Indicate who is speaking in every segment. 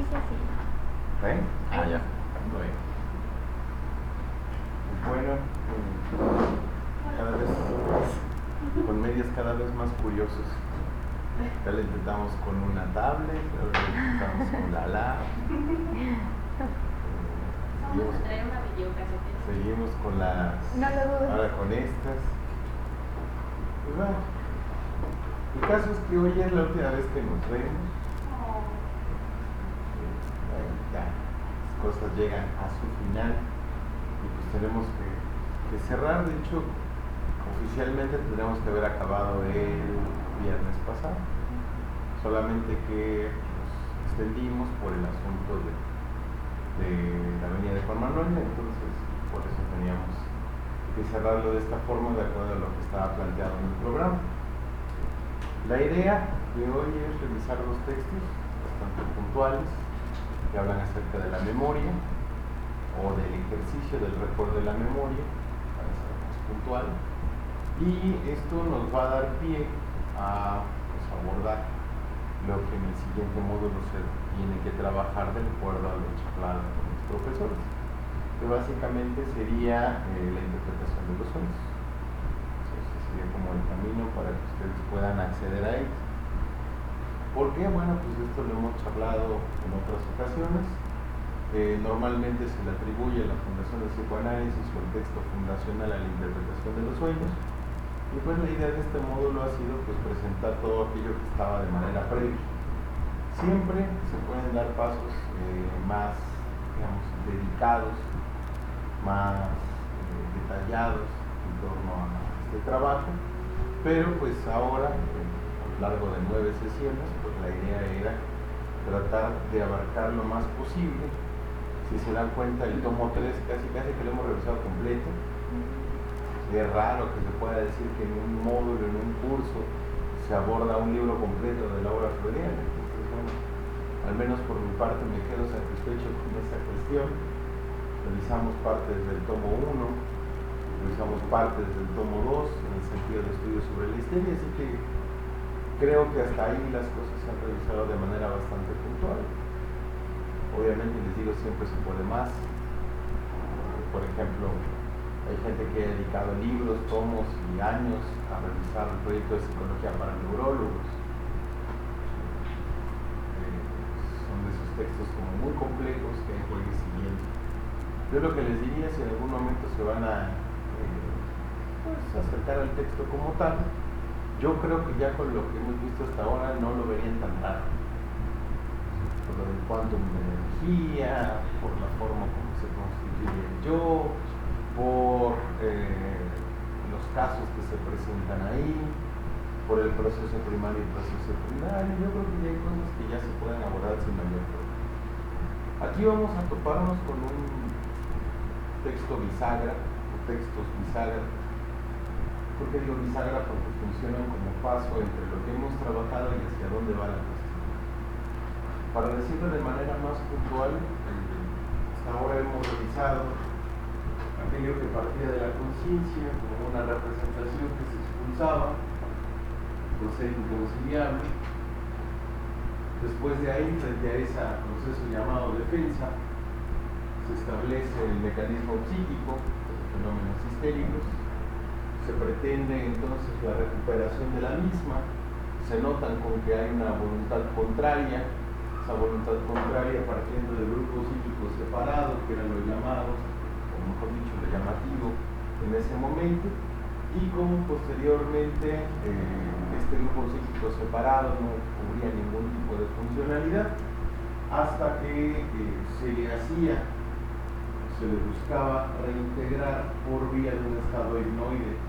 Speaker 1: dice así.
Speaker 2: ¿Eh?
Speaker 3: Ah, ya.
Speaker 2: Bueno, cada vez con medios cada vez más curiosos. Ya lo intentamos con una tablet, ahora lo intentamos con la lab.
Speaker 4: Vamos a traer una videocasetera.
Speaker 2: Seguimos con las...
Speaker 1: No lo dudes.
Speaker 2: Ahora con estas. Pues bueno, el caso es que hoy es la última vez que nos vemos. Ya, las cosas llegan a su final y pues tenemos que cerrar. De hecho, oficialmente tendríamos que haber acabado el viernes pasado, solamente que nos extendimos por el asunto de la avenida de Juan Manuel, entonces por eso teníamos que cerrarlo de esta forma, de acuerdo a lo que estaba planteado en el programa. La idea de hoy es revisar dos textos bastante puntuales que hablan acerca de la memoria o del ejercicio del recuerdo de la memoria, para ser más puntual, y esto nos va a dar pie a abordar lo que en el siguiente módulo se tiene que trabajar de acuerdo a lo charlado con los profesores, que básicamente sería la interpretación de los sueños. Ese sería como el camino para que ustedes puedan acceder a él. ¿Por qué? Bueno, pues esto lo hemos charlado en otras ocasiones. Normalmente se le atribuye a la Fundación de Psicoanálisis o el texto fundacional a la interpretación de los sueños. Y pues la idea de este módulo ha sido pues presentar todo aquello que estaba de manera previa. Siempre se pueden dar pasos más, digamos, dedicados, más detallados en torno a este trabajo, pero pues ahora, a lo largo de 9 sesiones, pues la idea era tratar de abarcar lo más posible. Si se dan cuenta, el tomo 3 casi que lo hemos revisado completo. Es raro que se pueda decir que en un módulo, en un curso, se aborda un libro completo de la obra freudiana. Entonces, bueno, al menos por mi parte me quedo satisfecho con esa cuestión. Revisamos partes del tomo 1, revisamos partes del tomo 2, en el sentido de estudio sobre la histeria, así que creo que hasta ahí las cosas se han revisado de manera bastante puntual. Obviamente, les digo, siempre se puede más. Por ejemplo, hay gente que ha dedicado libros, tomos y años a revisar el proyecto de psicología para neurólogos. Son de esos textos como muy complejos que hay que ir siguiendo. Yo lo que les diría, si en algún momento se van a pues, acercar al texto como tal, yo creo que ya con lo que hemos visto hasta ahora no lo verían tan raro. Por lo del quantum de energía, por la forma como se constituye el yo, por los casos que se presentan ahí, por el proceso primario y proceso secundario. Yo creo que ya hay cosas que ya se pueden abordar sin mayor problema. Aquí vamos a toparnos con un texto bisagra, o textos bisagra. ¿Por qué digo bisagra? Porque funcionan como paso entre lo que hemos trabajado y hacia dónde va la cuestión. Para decirlo de manera más puntual, hasta ahora hemos revisado aquello que partía de la conciencia como una representación que se expulsaba por ser inconciliable. Después de ahí, frente a ese proceso llamado defensa, se establece el mecanismo psíquico de los fenómenos histéricos. Se pretende entonces la recuperación de la misma. Se notan con que hay una voluntad contraria, esa voluntad contraria partiendo de grupos psíquicos separados, que eran los llamados, o mejor dicho, lo llamativo en ese momento, y como posteriormente este grupo psíquico separado no cubría ningún tipo de funcionalidad, hasta que se le buscaba reintegrar por vía de un estado hipnoide.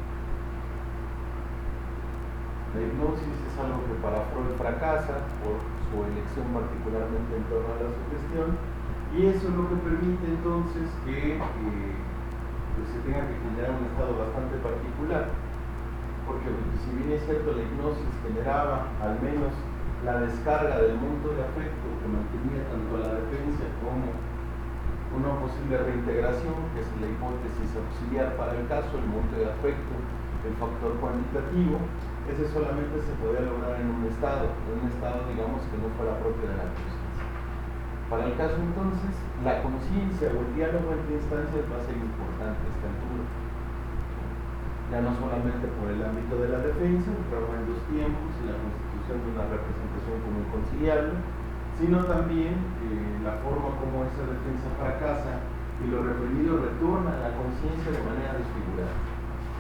Speaker 2: La hipnosis es algo que para Freud fracasa por su elección particularmente en torno a la sugestión, y eso es lo que permite entonces que pues se tenga que generar un estado bastante particular, porque si bien es cierto la hipnosis generaba al menos la descarga del monto de afecto que mantenía tanto a la defensa como una posible reintegración, que es la hipótesis auxiliar para el caso, el monto de afecto, el factor cuantitativo, ese solamente se podía lograr en un estado digamos que no fuera propio de la conciencia. Para el caso entonces, la conciencia o el diálogo entre instancias va a ser importante a esta altura. Ya no solamente por el ámbito de la defensa, el trabajo en dos tiempos y la constitución de una representación común conciliable, sino también la forma como esa defensa fracasa y lo reprimido retorna a la conciencia de manera desfigurada.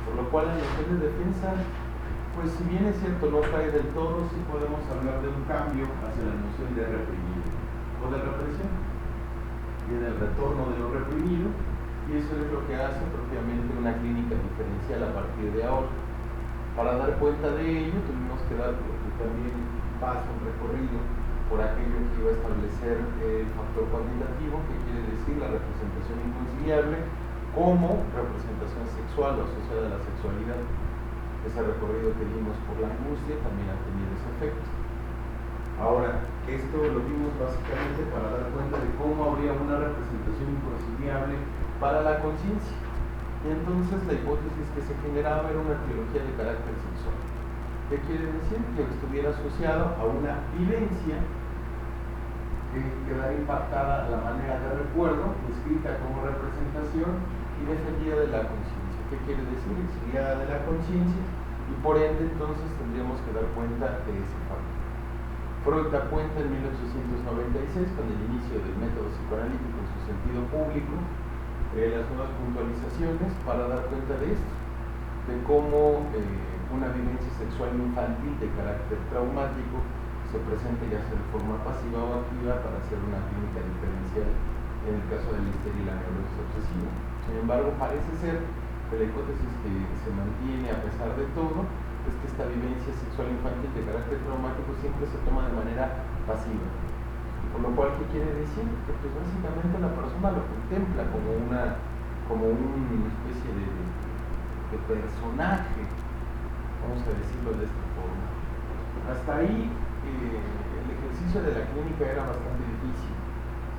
Speaker 2: Por lo cual en la noción de defensa, pues si bien es cierto no cae del todo, sí podemos hablar de un cambio hacia la noción de reprimido o de represión. Viene el retorno de lo reprimido y eso es lo que hace propiamente una clínica diferencial a partir de ahora. Para dar cuenta de ello tuvimos que dar también un paso, un recorrido por aquello que iba a establecer el factor cuantitativo, que quiere decir la representación inconciliable como representación sexual o asociada a la sexualidad. Ese recorrido que dimos por la angustia también ha tenido ese efecto. Ahora, esto lo vimos básicamente para dar cuenta de cómo habría una representación inconciliable para la conciencia. Y entonces la hipótesis que se generaba era una teología de carácter sexual. ¿Qué quiere decir? Que estuviera asociado a una vivencia que quedara impactada a la manera de recuerdo, descrita como representación y defendida de la conciencia. ¿Qué quiere decir? Exiliada de la conciencia y por ende entonces tendríamos que dar cuenta de ese factor. Freud da cuenta en 1896 con el inicio del método psicoanalítico en su sentido público, las nuevas puntualizaciones para dar cuenta de esto, de cómo una vivencia sexual infantil de carácter traumático se presenta ya sea de forma pasiva o activa para hacer una clínica diferencial en el caso de la histeria y la neurosis obsesiva. Sin embargo, parece ser que la hipótesis que se mantiene a pesar de todo es que esta vivencia sexual infantil de carácter traumático siempre se toma de manera pasiva. Por lo cual, ¿qué quiere decir? Que pues básicamente la persona lo contempla como una especie de personaje, vamos a decirlo de esta forma. Hasta ahí el ejercicio de la clínica era bastante difícil.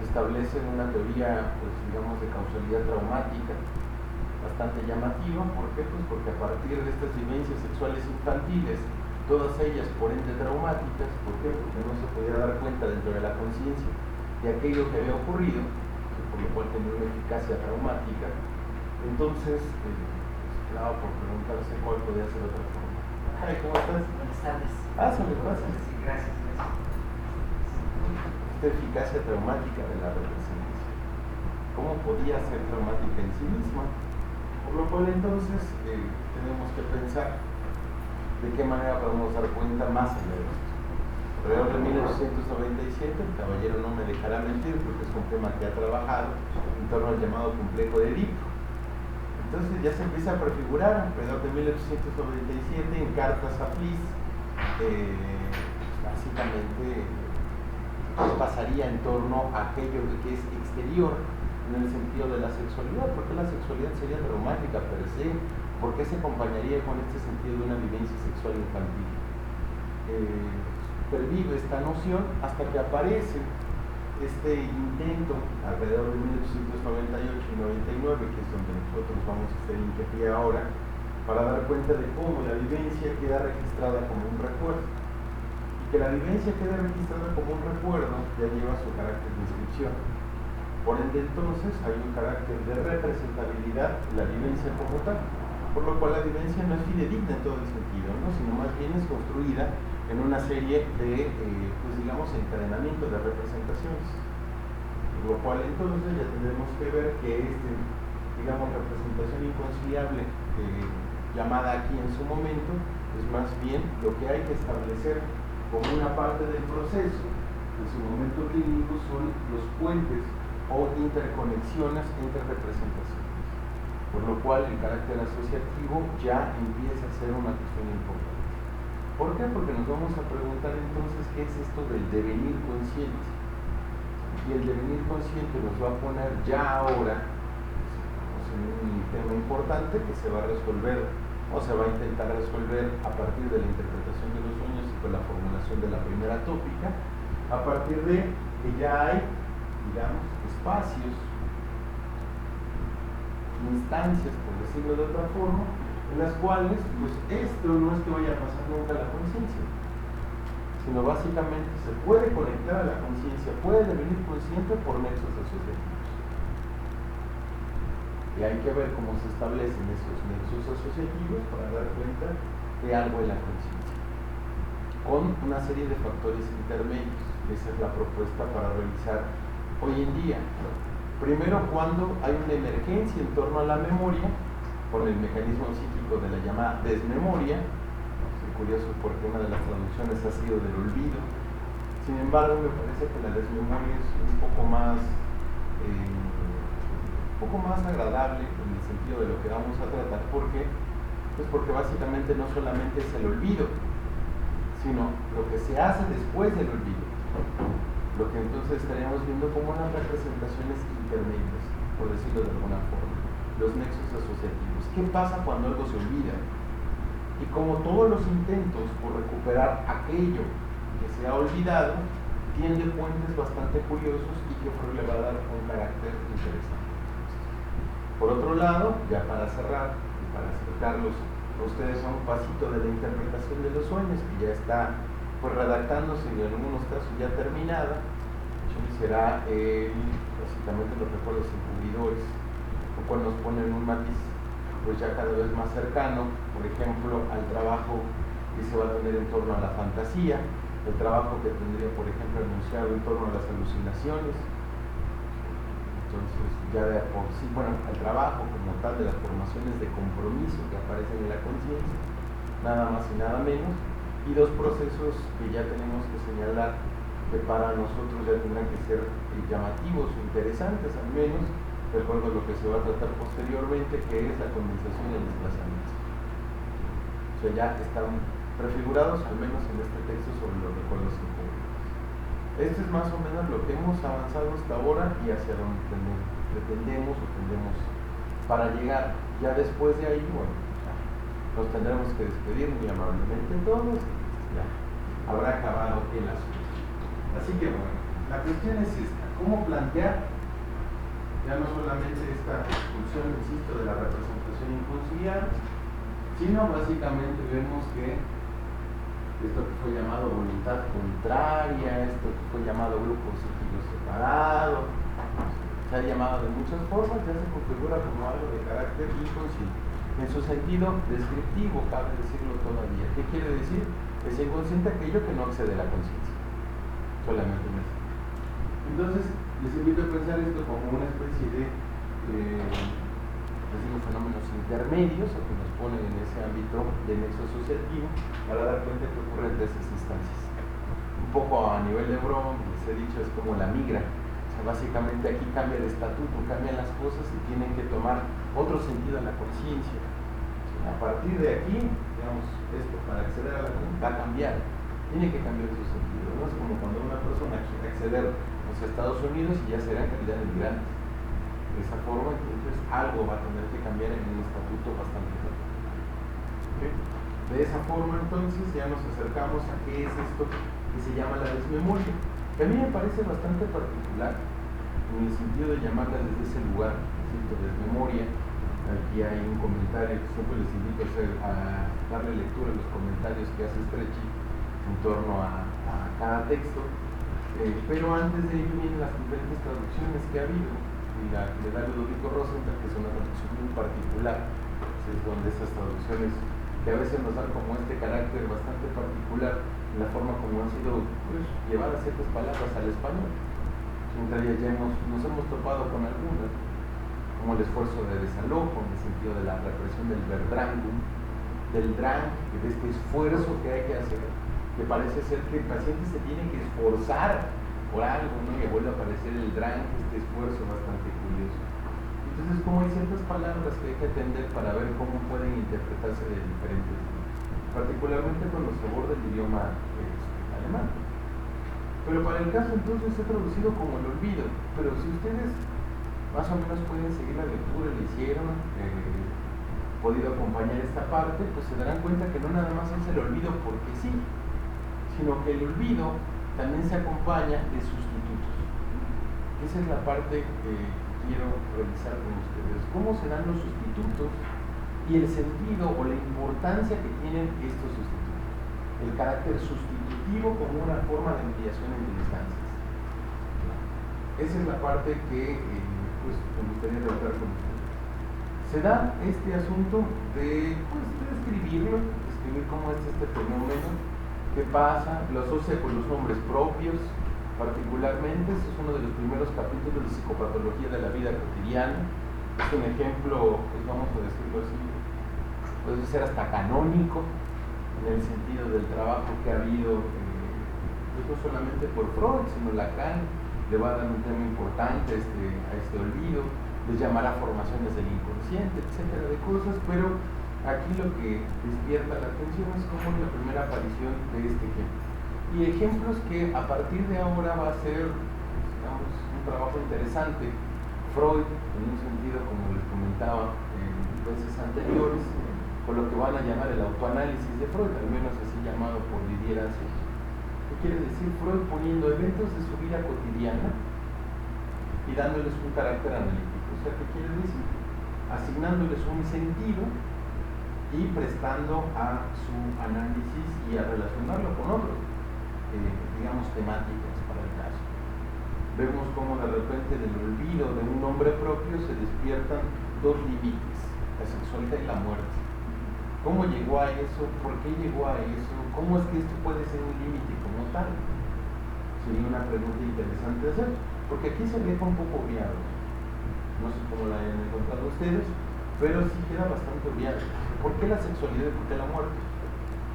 Speaker 2: Se establece una teoría, pues digamos, de causalidad traumática bastante llamativa. ¿Por qué? Pues porque a partir de estas vivencias sexuales infantiles, todas ellas por ende traumáticas, ¿por qué? Porque no se podía dar cuenta dentro de la conciencia de aquello que había ocurrido, por lo cual tenía una eficacia traumática. Entonces, claro, por preguntarse cuál podía ser otra forma. Ay, ¿cómo estás?
Speaker 1: Buenas tardes.
Speaker 2: Pásale.
Speaker 1: Sí, gracias.
Speaker 2: Esta eficacia traumática de la representación. ¿Cómo podía ser traumática en sí misma? Por lo cual entonces tenemos que pensar de qué manera podemos dar cuenta más allá de esto. Alrededor de 1897, el caballero no me dejará mentir porque es un tema que ha trabajado en torno al llamado complejo de Edipo. Entonces ya se empieza a prefigurar alrededor de 1897 en cartas a Fliss, básicamente pasaría en torno a aquello que es exterior en el sentido de la sexualidad. ¿Por qué la sexualidad sería traumática per se? ¿Por qué se acompañaría con este sentido de una vivencia sexual infantil? Pervive esta noción hasta que aparece este intento alrededor de 1898 y 99, que es donde nosotros vamos a hacer hincapié ahora, para dar cuenta de cómo la vivencia queda registrada como un recuerdo. Y que la vivencia quede registrada como un recuerdo ya lleva su carácter de inscripción. Por ende entonces hay un carácter de representabilidad de la vivencia como tal, por lo cual la vivencia no es fidedigna en todo el sentido, ¿no? Sino más bien es construida en una serie de, pues digamos, encadenamiento de representaciones. Por lo cual entonces ya tendremos que ver que digamos, representación inconciliable llamada aquí en su momento, es más bien lo que hay que establecer como una parte del proceso. En su momento clínico son los puentes o interconexiones entre representaciones, por lo cual el carácter asociativo ya empieza a ser una cuestión importante. ¿Por qué? Porque nos vamos a preguntar entonces qué es esto del devenir consciente. Y el devenir consciente nos va a poner ya ahora en un tema importante que se va a resolver o se va a intentar resolver a partir de la interpretación de los sueños y con la formulación de la primera tópica, a partir de que ya hay, digamos, espacios, instancias, por decirlo de otra forma, en las cuales, pues esto no es que vaya a pasar nunca a la conciencia, sino básicamente se puede conectar a la conciencia, puede devenir consciente por nexos asociativos. Y hay que ver cómo se establecen esos nexos asociativos para dar cuenta de algo en la conciencia, con una serie de factores intermedios. Esa es la propuesta para realizar hoy en día. Primero, cuando hay una emergencia en torno a la memoria, por el mecanismo psíquico de la llamada desmemoria. Es curioso porque una de las traducciones ha sido del olvido. Sin embargo, me parece que la desmemoria es un poco más agradable en el sentido de lo que vamos a tratar. ¿Por qué? Pues porque básicamente no solamente es el olvido, sino lo que se hace después del olvido, lo que entonces estaríamos viendo como unas representaciones intermedias, por decirlo de alguna forma, los nexos asociativos. ¿Qué pasa cuando algo se olvida? Y como todos los intentos por recuperar aquello que se ha olvidado, tiende puentes bastante curiosos y que Freud le va a dar un carácter interesante. Por otro lado, ya para cerrar y para acercarlos a ustedes a un pasito de la interpretación de los sueños, que ya está pues redactándose y en algunos casos ya terminada, será básicamente los recuerdos encubridores, lo cual nos ponen un matiz pues ya cada vez más cercano, por ejemplo, al trabajo que se va a tener en torno a la fantasía, el trabajo que tendría, por ejemplo, enunciado en torno a las alucinaciones. Entonces, ya de por sí, bueno, el trabajo como tal de las formaciones de compromiso que aparecen en la conciencia, nada más y nada menos, y dos procesos que ya tenemos que señalar que para nosotros ya tendrán que ser llamativos o interesantes, al menos, de acuerdo a lo que se va a tratar posteriormente, que es la condensación y el desplazamiento. O sea, ya están prefigurados, al menos en este texto, sobre los recuerdos incubridores. Esto es más o menos lo que hemos avanzado hasta ahora y hacia donde pretendemos o tendemos para llegar. Ya después de ahí, bueno, nos tendremos que despedir muy amablemente todos, ya habrá acabado el asunto. Así que bueno, la cuestión es esta: ¿cómo plantear ya no solamente esta función, insisto, de la representación inconciliable, sino básicamente vemos que esto que fue llamado voluntad contraria, esto que fue llamado grupo psíquico separado, se ha llamado de muchas formas, ya se configura como algo de carácter inconsciente. En su sentido descriptivo, cabe decirlo todavía. ¿Qué quiere decir? Es inconsciente aquello que no excede la conciencia. Solamente en eso. Entonces, les invito a pensar esto como una especie de fenómenos intermedios o que nos ponen en ese ámbito de nexo asociativo para dar cuenta que ocurren de esas instancias. Un poco a nivel de broma, les he dicho, es como la migra. O sea, básicamente aquí cambia el estatuto, cambian las cosas y tienen que tomar otro sentido a la conciencia. A partir de aquí, digamos, esto para acceder a la conciencia va a cambiar. Tiene que cambiar su sentido, ¿no? Es como cuando una persona quiere acceder a los Estados Unidos y ya será en calidad de migrante. De esa forma, entonces algo va a tener que cambiar en el estatuto bastante rápido. ¿Okay? De esa forma, entonces, ya nos acercamos a qué es esto que se llama la desmemoria, que a mí me parece bastante particular en el sentido de llamarla desde ese lugar, ¿cierto? Desmemoria. Aquí hay un comentario que siempre les invito a darle lectura a los comentarios que hace Stretchy en torno a cada texto, pero antes de ello vienen las diferentes traducciones que ha habido, y la que le da Ludovico Rosenthal, que es una traducción muy particular, es donde esas traducciones que a veces nos dan como este carácter bastante particular en la forma como han sido pues, llevadas ciertas palabras al español. Entre ellas ya nos hemos topado con algunas, como el esfuerzo de desalojo, en el sentido de la represión del verdrangum, del drang, de este esfuerzo que hay que hacer, que parece ser que el paciente se tiene que esforzar por algo, ¿no? Y vuelve a aparecer el drang, este esfuerzo bastante curioso. Entonces, como hay ciertas palabras que hay que atender para ver cómo pueden interpretarse de diferentes maneras, particularmente cuando se aborda el idioma alemán. Pero para el caso entonces se ha traducido como el olvido, pero si ustedes más o menos pueden seguir la lectura, le hicieron, podido acompañar esta parte, pues se darán cuenta que no nada más es el olvido porque sí, sino que el olvido también se acompaña de sustitutos. Esa es la parte que quiero revisar con ustedes. ¿Cómo se dan los sustitutos y el sentido o la importancia que tienen estos sustitutos? El carácter sustituto
Speaker 1: intuitivo como una forma de mediación entre instancias. Esa es la parte que pues, me gustaría tratar con ustedes. Se da este asunto de describir cómo es este fenómeno, qué pasa, lo asocia con los nombres propios, particularmente. Este es uno de los primeros capítulos de psicopatología de la vida cotidiana. Es un ejemplo, pues vamos a decirlo así, puede ser hasta canónico, en el sentido del trabajo que ha habido, pues no solamente por Freud, sino Lacan, le va a dar un tema importante a este olvido, les llamará formaciones del inconsciente, etcétera, de cosas, pero aquí lo que despierta la atención es cómo es la primera aparición de este ejemplo. Y ejemplos que a partir de ahora va a ser, digamos, un trabajo interesante. Freud, en un sentido, como les comentaba en veces anteriores, por lo que van a llamar el autoanálisis de Freud, al menos así llamado por Didier Asse. ¿Qué quiere decir? Freud poniendo eventos de su vida cotidiana y dándoles un carácter analítico. O sea, ¿qué quiere decir? Asignándoles un sentido y prestando a su análisis y a relacionarlo con otros, digamos, temáticas para el caso. Vemos cómo de repente del olvido de un nombre propio se despiertan dos límites, la sexualidad y la muerte. ¿Cómo llegó a eso? ¿Por qué llegó a eso? ¿Cómo es que esto puede ser un límite como tal? Sería una pregunta interesante de hacer, porque aquí se deja un poco obviado. No sé cómo la hayan encontrado ustedes, pero sí queda bastante obviado. ¿Por qué la sexualidad y por qué la muerte?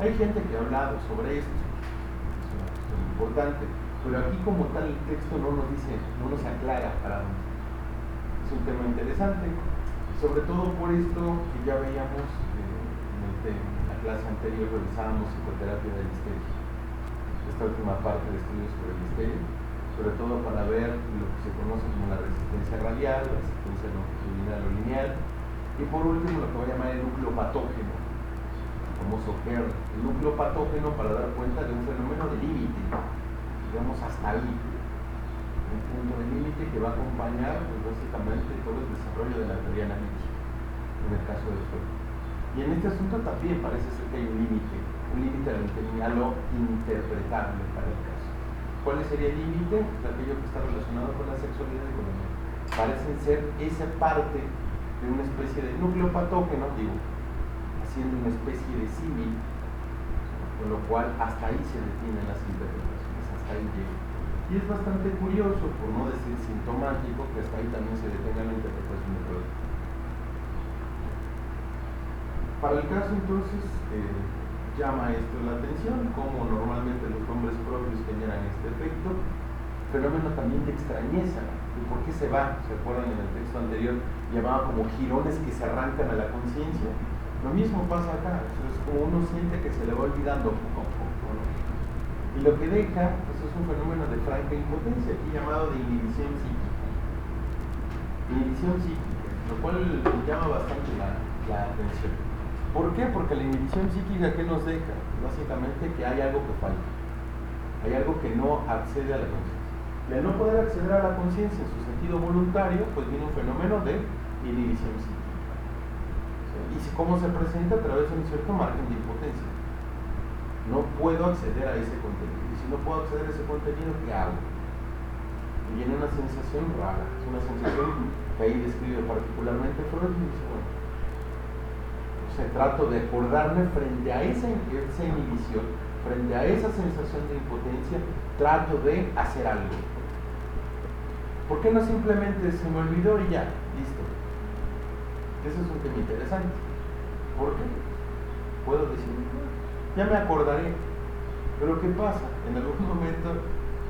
Speaker 1: Hay gente que ha hablado sobre esto, es una cuestión importante, pero aquí como tal el texto no nos dice, no nos aclara para dónde. Es un tema interesante, sobre todo por esto que ya veíamos en la clase anterior, revisábamos psicoterapia del histerio, esta última parte de estudios sobre el histerio, sobre todo para ver lo que se conoce como la resistencia radial, la resistencia longitudinal o lineal, y por último lo que voy a llamar el núcleo patógeno, el famoso Kern, el núcleo patógeno para dar cuenta de un fenómeno de límite, digamos hasta ahí, un punto de límite que va a acompañar pues, básicamente todo el desarrollo de la teoría analítica, en el caso de Freud. Y en este asunto también parece ser que hay un límite a lo interpretable para el caso. ¿Cuál sería el límite? Pues aquello que está relacionado con la sexualidad y con la muerte. Parecen ser esa parte de una especie de núcleo patógeno, digo, haciendo una especie de símil, con lo cual hasta ahí se detienen las interpretaciones, hasta ahí llega. Y es bastante curioso, por no decir sintomático, que hasta ahí también se detenga la interpretación de Freud. Para el caso entonces, llama esto la atención, como normalmente los nombres propios generan este efecto, fenómeno también de extrañeza. ¿Y por qué se va? ¿Se acuerdan en el texto anterior? Llamaba como jirones que se arrancan a la conciencia. Lo mismo pasa acá, es como uno siente que se le va olvidando poco a poco, ¿no? Y lo que deja, pues es un fenómeno de franca impotencia, aquí llamado de inhibición psíquica. Inhibición psíquica, lo cual llama bastante la atención. ¿Por qué? Porque la inhibición psíquica, ¿qué nos deja? Básicamente que hay algo que falta, hay algo que no accede a la conciencia. De no poder acceder a la conciencia en su sentido voluntario, pues viene un fenómeno de inhibición psíquica. ¿Sí? ¿Y cómo se presenta? A través de un cierto margen de impotencia. No puedo acceder a ese contenido. Y si no puedo acceder a ese contenido, ¿qué hago? Y viene una sensación rara, es una sensación que ahí describe particularmente Freud y dice, bueno, trato de acordarme frente a esa inhibición, frente a esa sensación de impotencia, trato de hacer algo. ¿Por qué no simplemente se me olvidó y ya, listo? Ese es un tema interesante. ¿Por qué? Puedo decir, ya me acordaré, pero ¿qué pasa? En algún momento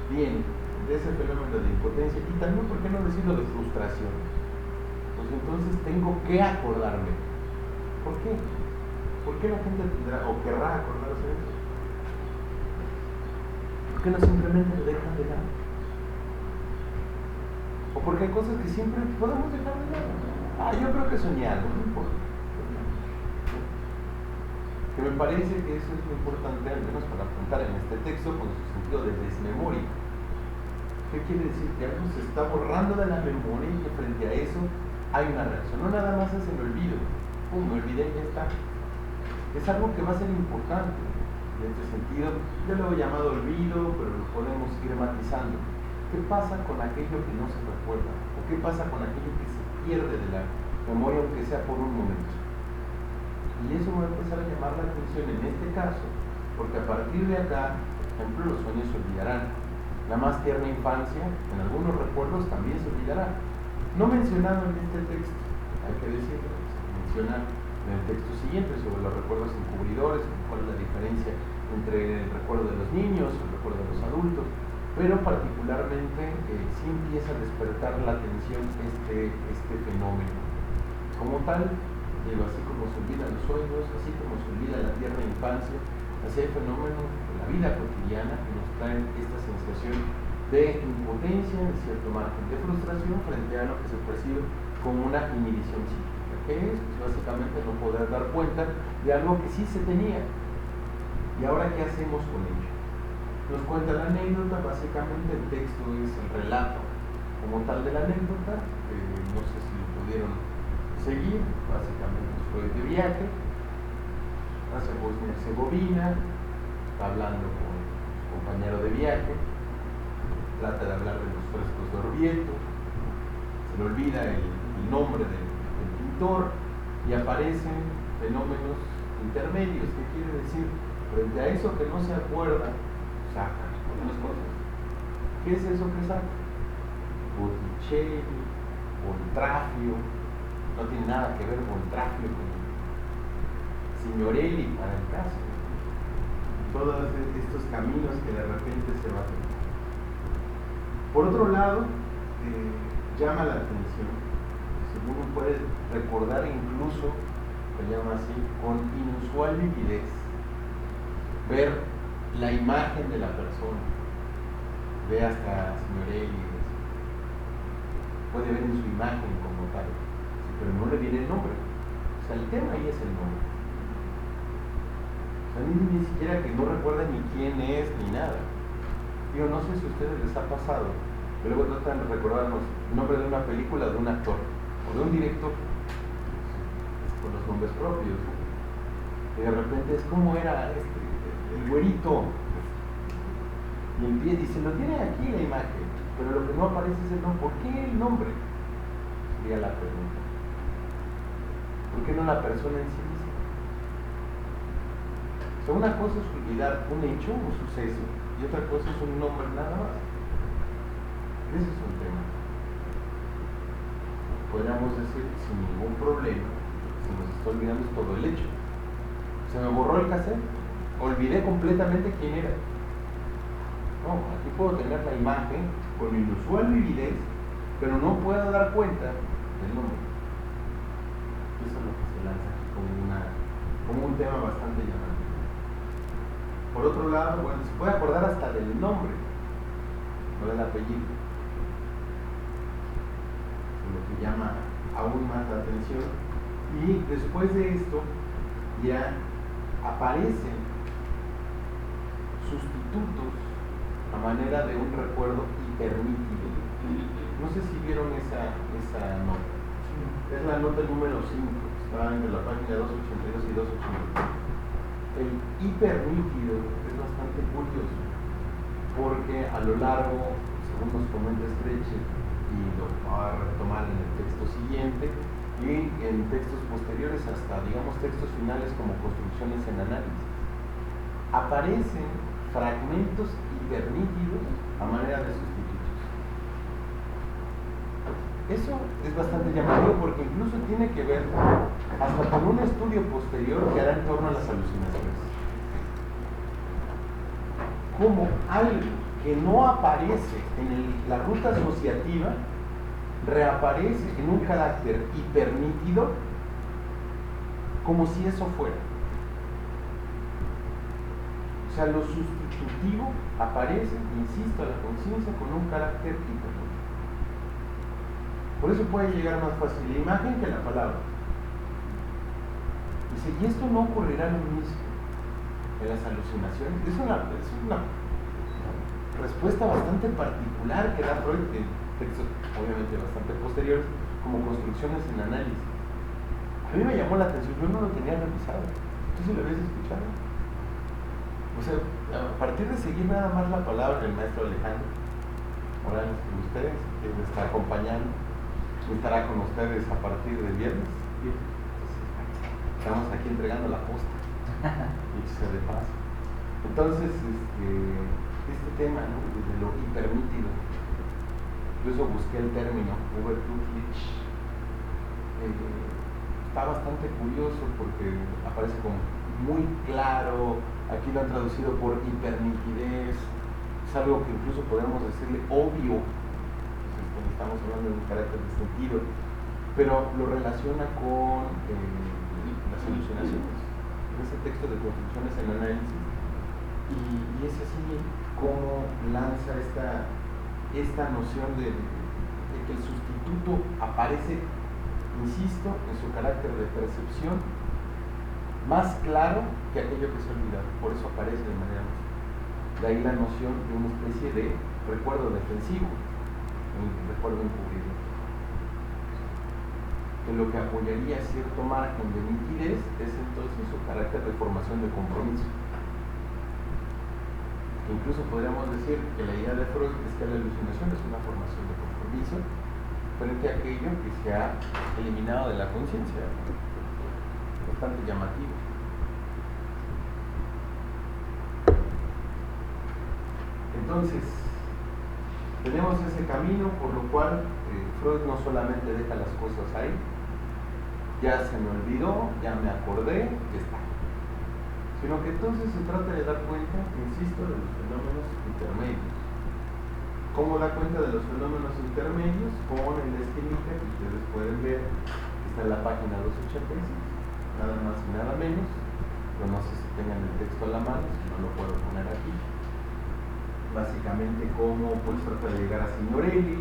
Speaker 1: viene de ese fenómeno de impotencia y también, ¿por qué no decirlo de frustración? Pues entonces tengo que acordarme. ¿Por qué? ¿Por qué la gente tendrá o querrá acordarse de eso? ¿Por qué no simplemente lo dejan de lado? O porque hay cosas que siempre podemos dejar de lado. Yo creo que soñé algo, no importa. Que me parece que eso es muy importante, al menos para apuntar en este texto, con su sentido de desmemoria. ¿Qué quiere decir? Que algo se está borrando de la memoria y que frente a eso hay una reacción. No nada más es el olvido. Me olvidé y ya está. Es algo que va a ser importante. En este sentido, yo lo he llamado olvido, pero lo podemos ir matizando. ¿Qué pasa con aquello que no se recuerda? ¿O qué pasa con aquello que se pierde de la memoria, aunque sea por un momento? Y eso va a empezar a llamar la atención en este caso, porque a partir de acá, por ejemplo, los sueños se olvidarán. La más tierna infancia, en algunos recuerdos, también se olvidará. No mencionado en este texto, hay que decirlo, se menciona en el texto siguiente sobre los recuerdos encubridores, cuál es la diferencia entre el recuerdo de los niños, el recuerdo de los adultos, pero particularmente sí empieza a despertar la atención este fenómeno. Como tal, así como se olvidan los sueños, así como se olvida la tierna infancia, así hay fenómenos de la vida cotidiana que nos traen esta sensación de impotencia, de cierto margen de frustración frente a lo que se percibe como una inhibición psíquica, que es básicamente no poder dar cuenta de algo que sí se tenía. ¿Y ahora qué hacemos con ello? Nos cuenta la anécdota, básicamente el texto es el relato como tal de la anécdota, no sé si lo pudieron seguir, básicamente fue de viaje hacia Bosnia y Herzegovina, está hablando con su compañero de viaje, trata de hablar de los frescos de Orvieto, se le olvida el nombre del pintor y aparecen fenómenos intermedios. ¿Qué quiere decir? Frente a eso que no se acuerda, saca algunas cosas. ¿Qué es eso que saca? Botticelli, Boltrafio, no tiene nada que ver Boltrafio con Signorelli para el caso. Todos estos caminos que de repente se van. Por otro lado, llama la atención, según uno puede recordar incluso, se llama así, con inusual vividez, ver la imagen de la persona, ve hasta Signorelli, puede ver en su imagen como tal, pero no le viene el nombre. O sea, el tema ahí es el nombre. O sea, ni siquiera que no recuerda ni quién es ni nada. Digo, no sé si a ustedes les ha pasado, pero luego tratan de recordarnos el nombre de una película, de un actor o de un director con los nombres propios. Y de repente es como era el güerito. Y empieza, y se lo tiene aquí la imagen, pero lo que no aparece es el nombre. ¿Por qué el nombre? Sería la pregunta. ¿Por qué no la persona en sí misma? O sea, una cosa es olvidar un hecho, un suceso, y otra cosa es un nombre nada más. Ese es un tema. Podríamos decir sin ningún problema, se nos está olvidando todo el hecho. Se me borró el cassette, olvidé completamente quién era. No, aquí puedo tener la imagen con inusual vividez, pero no puedo dar cuenta del nombre. Eso es lo que se lanza aquí como un tema bastante llamativo. Por otro lado, bueno, se puede acordar hasta del nombre, no del apellido, lo que llama aún más la atención. Y después de esto ya aparecen sustitutos a manera de un recuerdo hipernítido. No sé si vieron esa nota. Es la nota número 5, está entre la página 282 y 283. El hipernítido es bastante curioso, porque a lo largo, según nos comenta Stretcher, y lo va a retomar en el texto siguiente, y en textos posteriores hasta, digamos, textos finales como construcciones en análisis, aparecen fragmentos hipernítidos a manera de sustitutos. Eso es bastante llamativo porque incluso tiene que ver hasta con un estudio posterior que hará en torno a las alucinaciones. Como algo que no aparece en la ruta asociativa reaparece en un carácter hipernítido como si eso fuera. O sea, lo sustitutivo aparece, insisto, a la conciencia con un carácter hipernítido. Por eso puede llegar más fácil la imagen que la palabra. Dice, y esto no ocurrirá lo mismo en las alucinaciones. Es una respuesta bastante particular que da Freud en textos obviamente bastante posteriores, como construcciones en análisis. A mí me llamó la atención, yo no lo tenía revisado. ¿Tú sí lo habías escuchado? O
Speaker 2: O sea, a partir de seguir nada más la palabra del maestro Alejandro Morales con ustedes, que me está acompañando, estará con ustedes a partir del viernes. Estamos aquí entregando la posta, dicho sea de paso. Entonces, este tema, ¿no?, de lo hipernítido, incluso busqué el término Überdurchlich, está bastante curioso porque aparece como muy claro. Aquí lo han traducido por hipernitidez, es algo que incluso podemos decirle obvio, estamos hablando de un carácter de sentido, pero lo relaciona con las alucinaciones, en ese texto de Construcciones en Análisis, y es así como lanza esta noción de que el sustituto aparece, insisto, en su carácter de percepción más claro que aquello que se olvida. Por eso aparece de manera más. De ahí la noción de una especie de recuerdo defensivo, un recuerdo encubierto, que lo que apoyaría cierto margen de nitidez es entonces su carácter de formación de compromiso. Incluso podríamos decir que la idea de Freud es que la alucinación es una formación de compromiso frente a aquello que se ha eliminado de la conciencia. Bastante llamativo. Entonces, tenemos ese camino por lo cual Freud no solamente deja las cosas ahí, ya se me olvidó, ya me acordé, ya está, sino que entonces se trata de dar cuenta, insisto, de los fenómenos intermedios. ¿Cómo da cuenta de los fenómenos intermedios? Con el esquemita que ustedes pueden ver, que está en la página 286, nada más y nada menos, pero no sé si tengan el texto a la mano, si no lo puedo poner aquí. Básicamente cómo pues trata de llegar a Signorelli,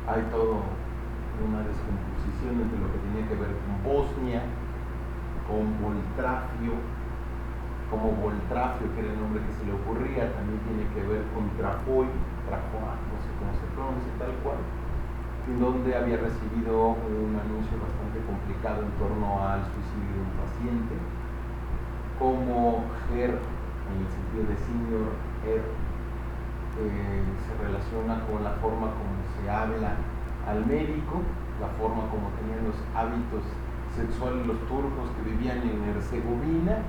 Speaker 2: hay todo una descomposición entre lo que tenía que ver con Bosnia, con Voltrafio, como Voltrafio, que era el nombre que se le ocurría, también tiene que ver con Trafoy, no sé cómo se pronuncia tal cual, en donde había recibido un anuncio bastante complicado en torno al suicidio de un paciente, como Her, en el sentido de Senior Her, se relaciona con la forma como se habla al médico, la forma como tenían los hábitos sexuales los turcos que vivían en Herzegovina.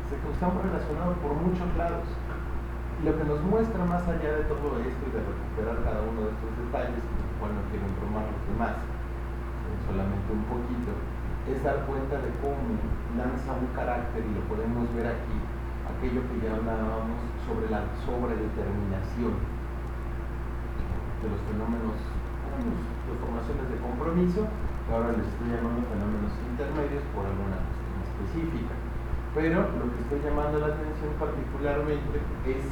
Speaker 2: Estamos relacionados por muchos lados. Y lo que nos muestra, más allá de todo esto y de recuperar cada uno de estos detalles, con los cuales no quiero embromar los demás, solamente un poquito, es dar cuenta de cómo lanza un carácter, y lo podemos ver aquí, aquello que ya hablábamos sobre la sobredeterminación de los fenómenos, de formaciones de compromiso, que ahora les estoy llamando fenómenos intermedios por alguna cuestión específica. Pero lo que estoy llamando la atención particularmente es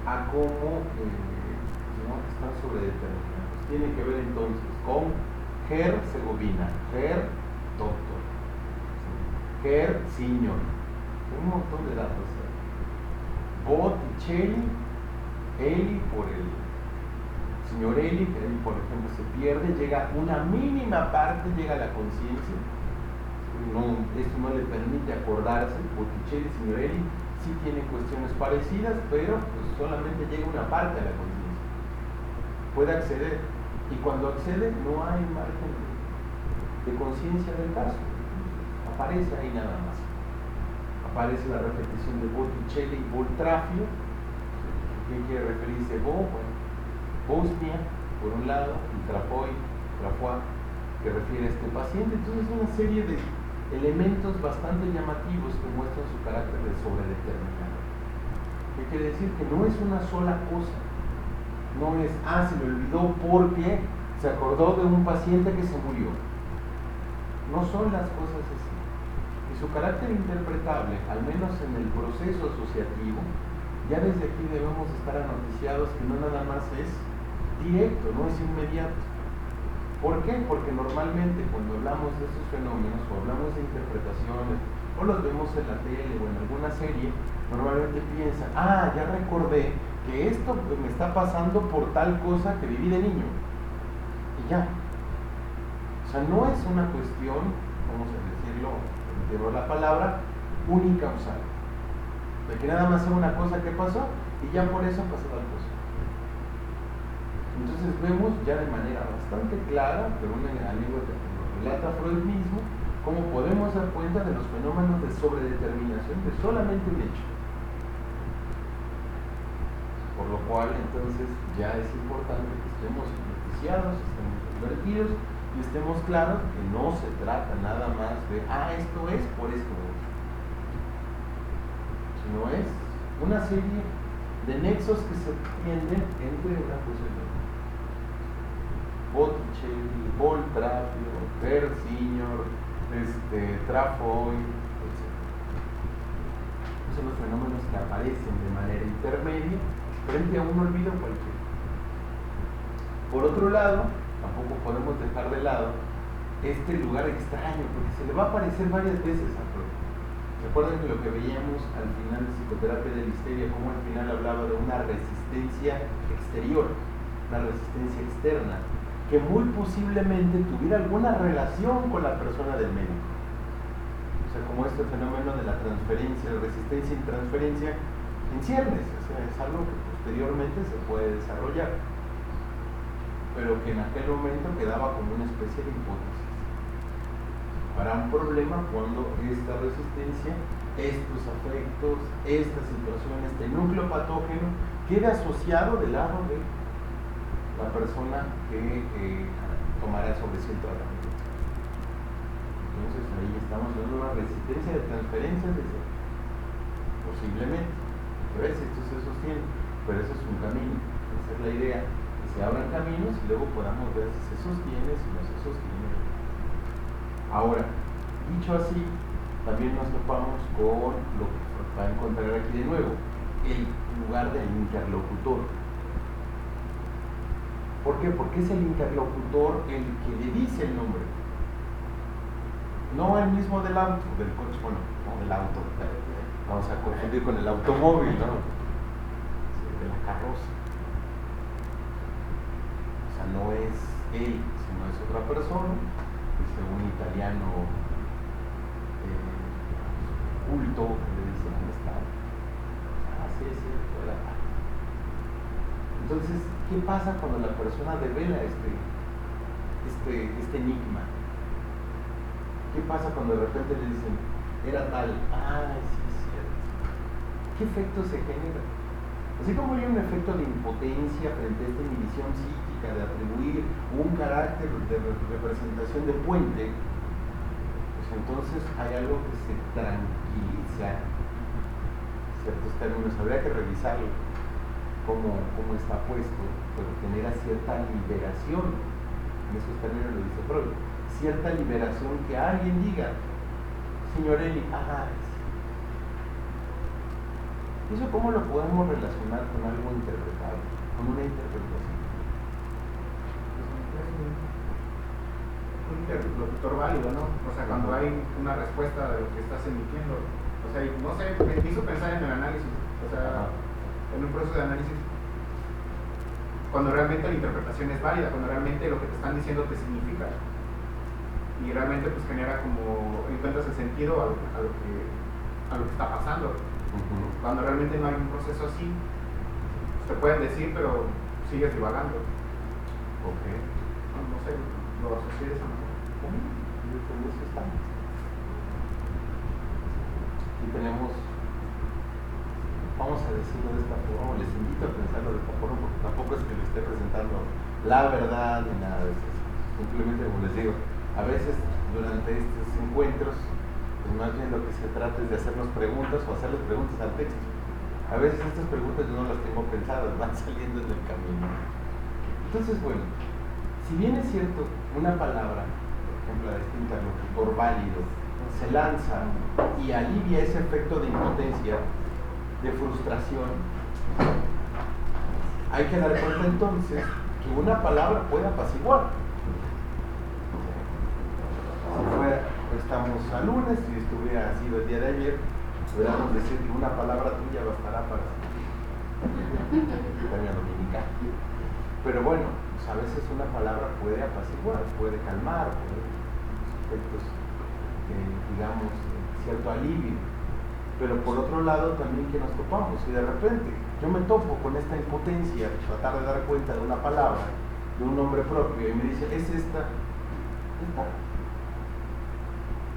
Speaker 2: a cómo están sobredeterminados. Tiene que ver entonces con Herzegovina, doctor, Senior, un montón de datos. Botticelli, Eli por el señor Eli, que ahí por ejemplo se pierde, llega una mínima parte, llega a la conciencia. Esto no le permite acordarse. Botticelli, Signorelli sí tiene cuestiones parecidas, pero pues solamente llega una parte a la conciencia. Puede acceder, y cuando accede no hay margen de conciencia del caso. Aparece ahí nada más. Aparece la repetición de Botticelli y Voltrafio. ¿Qué quiere referirse? Bosnia, por un lado, y Trafoy, que refiere a este paciente. Entonces, una serie de elementos bastante llamativos que muestran su carácter de sobredeterminado. ¿Qué quiere decir? Que no es una sola cosa. No es, se me olvidó porque se acordó de un paciente que se murió. No son las cosas así. Y su carácter interpretable, al menos en el proceso asociativo, ya desde aquí debemos estar anoticiados que no nada más es directo, no es inmediato. ¿Por qué? Porque normalmente cuando hablamos de estos fenómenos o hablamos de interpretaciones o los vemos en la tele o en alguna serie, normalmente piensan, ya recordé que esto me está pasando por tal cosa que viví de niño. Y ya. O sea, no es una cuestión, vamos a decirlo, entiendo la palabra, unicausal. de que nada más sea una cosa que pasó y ya por eso pasó tal cosa. Entonces vemos ya de manera bastante clara, pero una anécdota que nos relata Freud mismo, cómo podemos dar cuenta de los fenómenos de sobredeterminación de solamente un hecho. Por lo cual entonces ya es importante que estemos beneficiados, estemos convertidos y estemos claros que no se trata nada más de esto es por esto es, sino es una serie de nexos que se tienden entre una cosa y otra. Botticelli, Boltraffio, Persignor, Trafoi, etc. Esos son los fenómenos que aparecen de manera intermedia frente a un olvido cualquiera. Por otro lado, tampoco podemos dejar de lado este lugar extraño, porque se le va a aparecer varias veces a Freud. Recuerden que lo que veíamos al final de Psicoterapia de la Histeria, como al final hablaba de una resistencia exterior, una resistencia externa, que muy posiblemente tuviera alguna relación con la persona del médico. O sea, como este fenómeno de la transferencia, la resistencia y transferencia en ciernes, o sea, es algo que posteriormente se puede desarrollar, pero que en aquel momento quedaba como una especie de hipótesis para un problema cuando esta resistencia, estos afectos, esta situación, este núcleo patógeno quede asociado del lado de la persona que tomará sobre sí el tratamiento. Entonces ahí estamos viendo una resistencia de transferencia posiblemente, a ver si esto se sostiene, pero eso es un camino, esa es la idea, que se abran caminos y luego podamos ver si se sostiene, si no se sostiene. Ahora, dicho así, también nos topamos con lo que va a encontrar aquí de nuevo, el lugar del interlocutor. ¿Por qué? Porque es el interlocutor el que le dice el nombre. No el mismo del auto, del coche, bueno, no del auto. Vamos a confundir con el automóvil, ¿no? Sí, de la carroza. O sea, no es él, sino es otra persona, que según italiano culto, le dice cómo está. Sí, fuera. Entonces, ¿qué pasa cuando la persona devela este enigma? ¿Qué pasa cuando de repente le dicen, era tal? Sí, es cierto. ¿Qué efecto se genera? Así como hay un efecto de impotencia frente a esta inhibición psíquica de atribuir un carácter de representación de puente, pues entonces hay algo que se tranquiliza. Ciertos términos, habría que revisarlo. Cómo está puesto, pero genera cierta liberación, en esos términos lo dice Freud, cierta liberación que alguien diga, señor Eli, ¿eso cómo lo podemos relacionar con algo interpretable, con una interpretación?
Speaker 3: Un interlocutor válido, ¿no? O sea, cuando hay una respuesta de lo que estás emitiendo, o sea, no sé, me hizo pensar en el análisis, o sea, en un proceso de análisis, cuando realmente la interpretación es válida, cuando realmente lo que te están diciendo te significa y realmente pues genera como, encuentras el sentido a lo que está pasando. Cuando realmente no hay un proceso así, pues te pueden decir, pero sigues divagando.
Speaker 2: Ok.
Speaker 3: No sé, lo asocié de esa manera.
Speaker 2: Y tenemos, vamos a decirlo de esta forma, les invito a pensarlo de esta forma, porque tampoco es que le esté presentando la verdad ni nada de eso. Simplemente, como les digo, a veces durante estos encuentros, pues más bien lo que se trata es de hacernos preguntas o hacerles preguntas al texto. A veces estas preguntas yo no las tengo pensadas, van saliendo en el camino. Entonces, bueno, si bien es cierto, una palabra, por ejemplo, la de este interlocutor válido, se lanza y alivia ese efecto de impotencia, de frustración, hay que dar cuenta entonces que una palabra puede apaciguar. Si fuera, estamos a lunes, si esto hubiera sido el día de ayer, podríamos decir que una palabra tuya bastará para la dominicana. Pero bueno, pues a veces una palabra puede apaciguar, puede calmar, puede efectos, digamos, cierto alivio. Pero por otro lado también que nos topamos, y de repente yo me topo con esta impotencia de tratar de dar cuenta de una palabra, de un nombre propio, y me dice, es esta,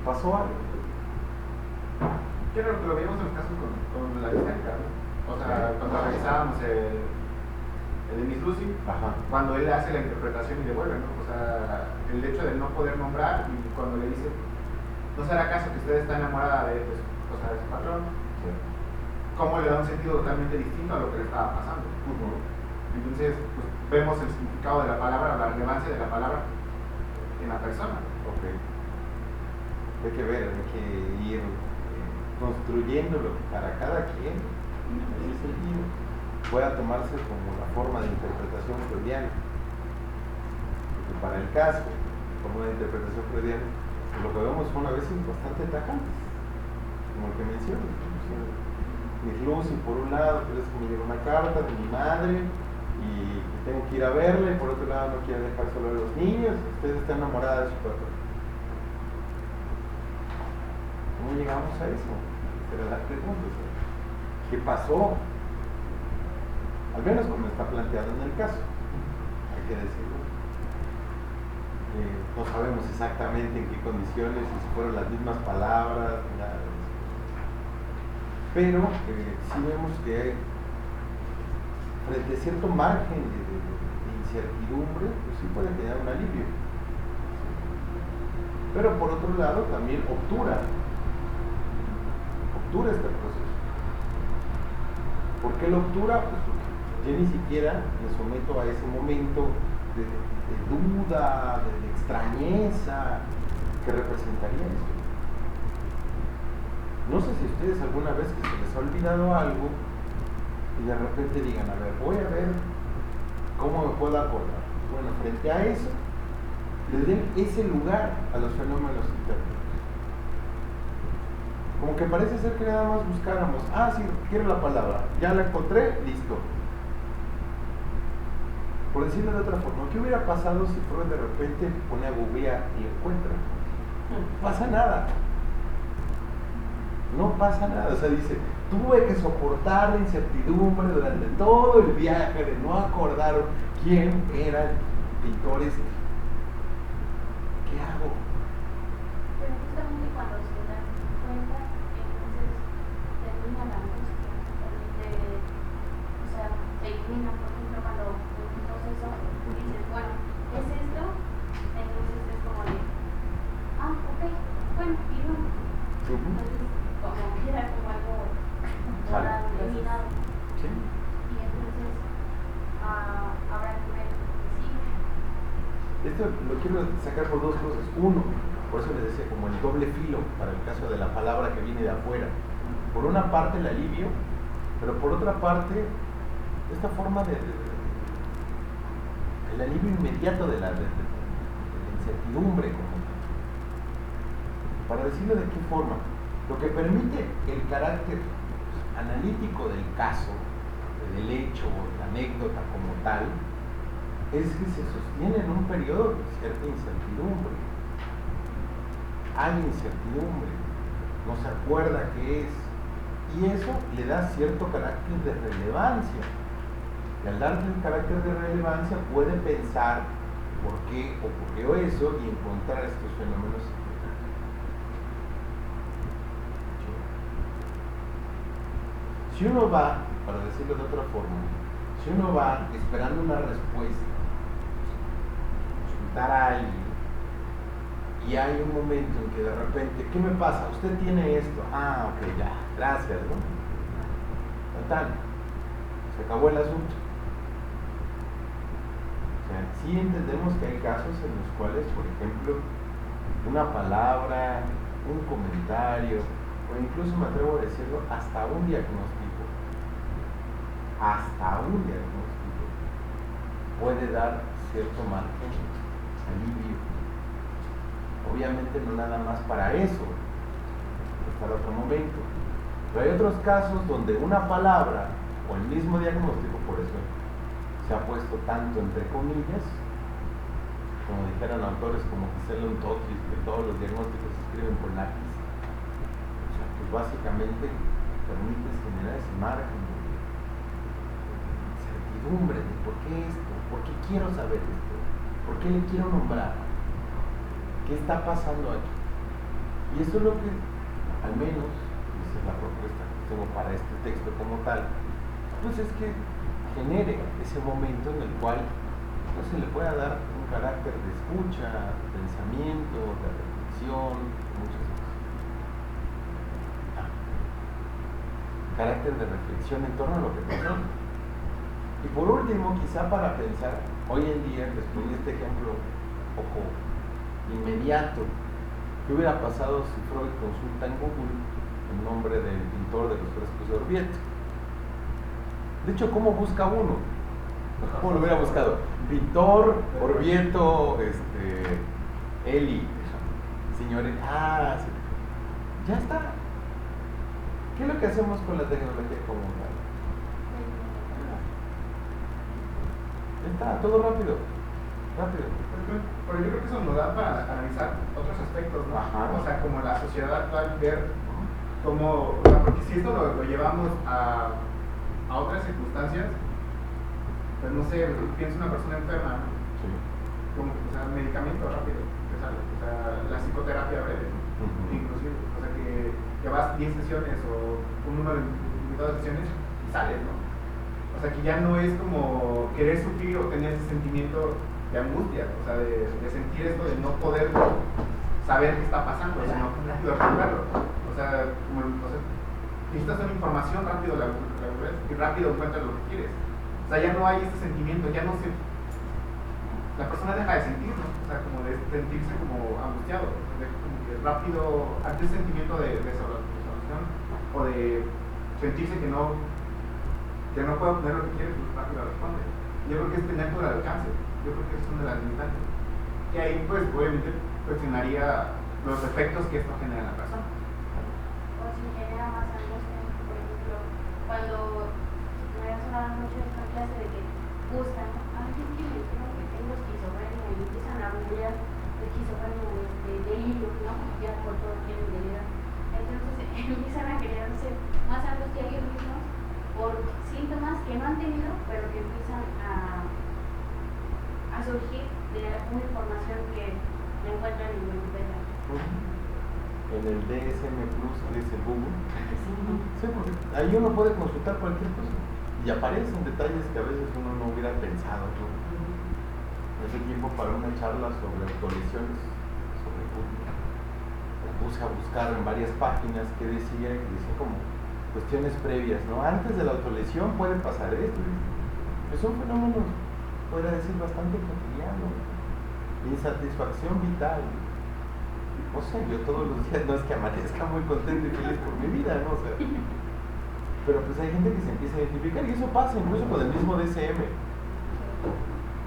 Speaker 2: pasó algo.
Speaker 3: Que era lo que lo veíamos en el caso con la estética, ¿no? O sea, cuando revisábamos el de Miss Lucy,
Speaker 2: Ajá.
Speaker 3: cuando él hace la interpretación y devuelve, ¿no? O sea, el hecho de no poder nombrar, y cuando le dice, no será acaso que usted está enamorada de, pues, o sea, de su patrón,
Speaker 2: Sí.
Speaker 3: cómo le da un sentido totalmente distinto a lo que le estaba pasando. Entonces, pues, vemos el significado de la palabra, la relevancia de la palabra en la persona.
Speaker 2: Ok. Hay que ver, hay que ir construyéndolo para cada quien, en ese sentido, pueda tomarse como la forma de interpretación freudiana. Porque para el caso, forma de interpretación freudiana, lo que vemos son a veces bastante tajantes, como el que menciono. Miss Lucy por un lado, pero es que me llega una carta de mi madre y tengo que ir a verla, y por otro lado no quiere dejar solo a los niños, usted está enamorada de su papá. ¿Cómo llegamos a eso? Pero la pregunta es, ¿qué pasó? Al menos como está planteado en el caso, hay que decirlo. No sabemos exactamente en qué condiciones, si fueron las mismas palabras, nada de eso. Pero sí vemos que frente a cierto margen de incertidumbre, pues sí puede tener un alivio. Pero por otro lado también obtura este proceso. ¿Por qué lo obtura? Pues porque yo ni siquiera me someto a ese momento de duda, de extrañeza que representaría eso. No sé si ustedes alguna vez que se les ha olvidado algo y de repente digan, a ver, voy a ver cómo me puedo acordar. Bueno, frente a eso, le den ese lugar a los fenómenos internos. Como que parece ser que nada más buscáramos, sí, quiero la palabra, ya la encontré, listo. Por decirlo de otra forma, ¿qué hubiera pasado si Freud de repente pone a googlear y encuentra? No pasa nada. No pasa nada. O sea, dice, tuve que soportar la incertidumbre durante todo el viaje de no acordar quién era el pintor este. ¿Qué hago?
Speaker 4: Pero justamente cuando se dan cuenta, entonces termina la angustia, o sea, se elimina, por ejemplo, cuando en un proceso dices, bueno, ¿es esto? Entonces es como de, ok, bueno, y no. Entonces, como queda como algo eliminado.
Speaker 2: ¿Sí?
Speaker 4: Y entonces habrá que ver que sigue.
Speaker 2: Esto lo quiero sacar por dos cosas. Uno, por eso les decía, como el doble filo para el caso de la palabra que viene de afuera. Por una parte el alivio, pero por otra parte esta forma el alivio inmediato de la incertidumbre. Para decirlo de qué forma, lo que permite el carácter analítico del caso, del hecho o de la anécdota como tal, es que se sostiene en un periodo de cierta incertidumbre. Hay incertidumbre, no se acuerda qué es, y eso le da cierto carácter de relevancia. Y al darle el carácter de relevancia puede pensar por qué ocurrió eso y encontrar estos fenómenos. Si uno va, para decirlo de otra forma, si uno va esperando una respuesta, consultar a alguien, y hay un momento en que de repente, ¿qué me pasa? Usted tiene esto. Ok, ya, gracias, ¿no? Total, se acabó el asunto. O sea, sí entendemos que hay casos en los cuales, por ejemplo, una palabra, un comentario, o incluso me atrevo a decirlo, hasta un diagnóstico puede dar cierto margen de alivio. Obviamente no nada más para eso, hasta el otro momento. Pero hay otros casos donde una palabra o el mismo diagnóstico, por eso se ha puesto tanto entre comillas, como dijeran autores como Gisela Untotris, que todos los diagnósticos se escriben por lápiz. O sea, que básicamente permite generar ese margen de incertidumbre de por qué esto, por qué quiero saber esto, por qué le quiero nombrar, qué está pasando aquí. Y eso es lo que, al menos, esa es la propuesta que tengo para este texto como tal, pues es que genere ese momento en el cual pues, se le pueda dar un carácter de escucha, de pensamiento, de reflexión, muchas cosas. Carácter de reflexión en torno a lo que pasó. Y por último, quizá para pensar, hoy en día, les ponía este ejemplo un poco inmediato, ¿qué hubiera pasado si Freud consulta en Google el nombre del pintor de los frescos de Orvieto? De hecho, ¿cómo busca uno? ¿Cómo lo hubiera buscado? Pintor, Orvieto, Eli, señores, sí. Ya está. ¿Qué es lo que hacemos con la tecnología como tal? Ya está, todo rápido.
Speaker 3: Pero yo creo que eso nos da para analizar otros aspectos, ¿no?
Speaker 2: Ajá.
Speaker 3: O sea, como la sociedad actual, ver cómo, o sea, porque si esto lo llevamos a otras circunstancias, pues no sé, pienso una persona enferma, ¿no?
Speaker 2: Sí.
Speaker 3: Como, o sea, medicamento rápido, que sale, o sea, la psicoterapia breve, ¿no? Inclusive, o sea, que vas 10 sesiones o un número limitado de sesiones y sales, ¿no? O sea, que ya no es como querer sufrir o tener ese sentimiento de angustia, o sea, de sentir esto de no poder saber qué está pasando, o sea, no poder resolverlo. O sea, necesitas una información rápido y rápido encuentras lo que quieres. O sea, ya no hay ese sentimiento, ya no se... La persona deja de sentirlo, o sea, como de sentirse como angustiado, como que rápido, ante ese sentimiento de solución o de sentirse que no puede obtener lo que quiere, pues rápido responde. Yo creo que es tener todo el alcance, yo creo que es una de las limitantes. Que ahí, pues, obviamente, cuestionaría los efectos que esto genera en la persona.
Speaker 4: O si genera más angustia, por ejemplo, cuando me ha sonado mucho esta clase de que buscan, ay, es que me dijeron que tengo esquizofrenia y empiezan a googlear esquizofrenia, delirio, ¿no? Ya por todo quieren delirar. Entonces empiezan a crearse más angustia ellos mismos por síntomas que no han tenido, pero que empiezan a surgir de una información que no encuentran en Wikipedia.
Speaker 2: En el DSM Plus, que es el Google, sí, porque ahí uno puede consultar cualquier cosa y aparecen detalles que a veces uno no hubiera pensado, ¿no? Ese tiempo para una charla sobre autolesiones, sobre Google, puse a buscar en varias páginas que decía como cuestiones previas, ¿no? Antes de la autolesión puede pasar esto. Es un fenómeno, podría decir, bastante cotidiano. Insatisfacción vital. No sé, yo todos los días no es que amanezca muy contento y feliz por mi vida, ¿no? O sea, pero pues hay gente que se empieza a identificar y eso pasa incluso con el mismo DSM.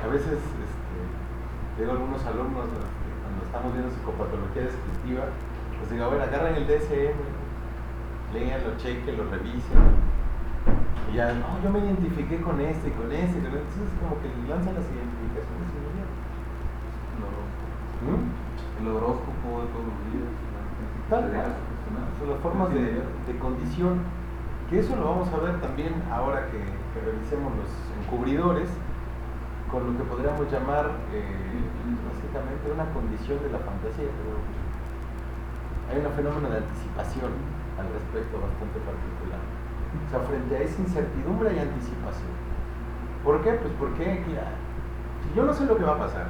Speaker 2: A veces, digo a algunos alumnos, cuando estamos viendo psicopatología descriptiva, les digo, a ver, agarran el DSM, léanlo, chequen, lo revisen y ya, no, yo me identifiqué con este y con este, entonces como que lanzan las identificaciones inmediatas.
Speaker 1: El horóscopo de todos los días.
Speaker 2: Tal cual. Son las formas de condición, que eso lo vamos a ver también ahora que revisemos los encubridores, con lo que podríamos llamar básicamente una condición de la fantasía. Hay un fenómeno de anticipación al respecto bastante particular. O sea, frente a esa incertidumbre hay anticipación. ¿Por qué? Pues porque si yo no sé lo que va a pasar,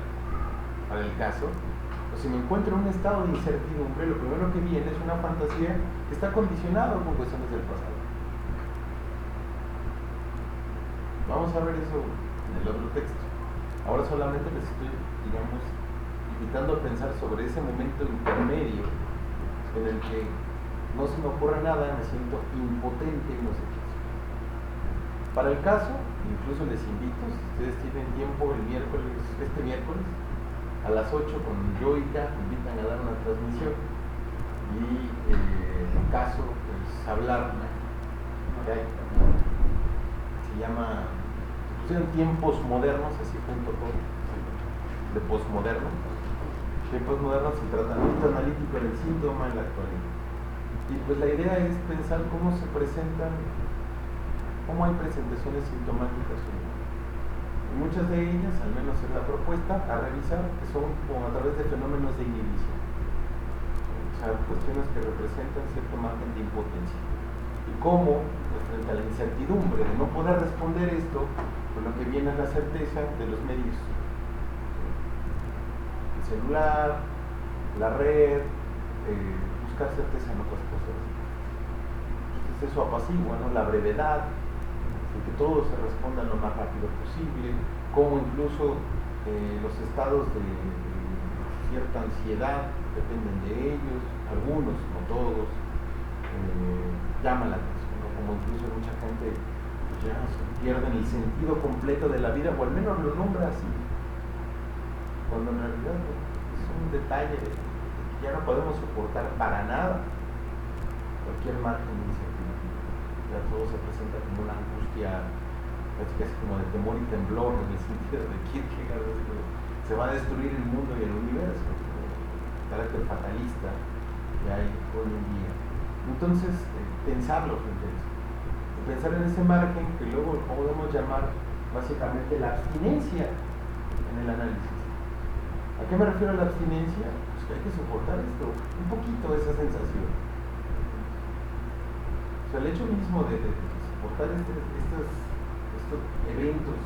Speaker 2: para el caso, o si me encuentro en un estado de incertidumbre, lo primero que viene es una fantasía que está condicionada con cuestiones del pasado. Vamos a ver eso en el otro texto. Ahora solamente les estoy, digamos, invitando a pensar sobre ese momento intermedio en el que no se me ocurre nada, me siento impotente y no sé qué hacer. Para el caso, incluso les invito, si ustedes tienen tiempo, este miércoles, a las 8 con Yoica, me invitan a dar una transmisión y en el caso, pues hablar, se llama, se pusieron tiempos modernos, así junto con de posmoderno. Tiempos modernos y tratamiento analítico del síntoma en la actualidad. Y pues la idea es pensar cómo se presentan, cómo hay presentaciones sintomáticas. Y muchas de ellas, al menos es la propuesta, a revisar, que son como a través de fenómenos de inhibición. O sea, cuestiones que representan cierto margen de impotencia. Y cómo, pues, frente a la incertidumbre de no poder responder esto, con lo que viene es la certeza de los medios. El celular, la red, buscar certeza en otras cosas. Entonces eso apacigua, ¿no? La brevedad, de que todo se responda lo más rápido posible, como incluso los estados de cierta ansiedad dependen de ellos, algunos, no todos, llama la atención, ¿no? Como incluso mucha gente ya pierden el sentido completo de la vida, o al menos lo nombra así, cuando en realidad es un detalle de que ya no podemos soportar para nada cualquier margen de incertidumbre. Ya todo se presenta como una angustia, casi como de temor y temblor, en el sentido de que se va a destruir el mundo y el universo, el carácter fatalista que hay hoy en día. Entonces, pensarlo frente a eso, pensar en ese margen que luego podemos llamar básicamente la abstinencia en el análisis. ¿A qué me refiero a la abstinencia? Pues que hay que soportar esto, un poquito esa sensación. O sea, el hecho mismo de soportar estos eventos,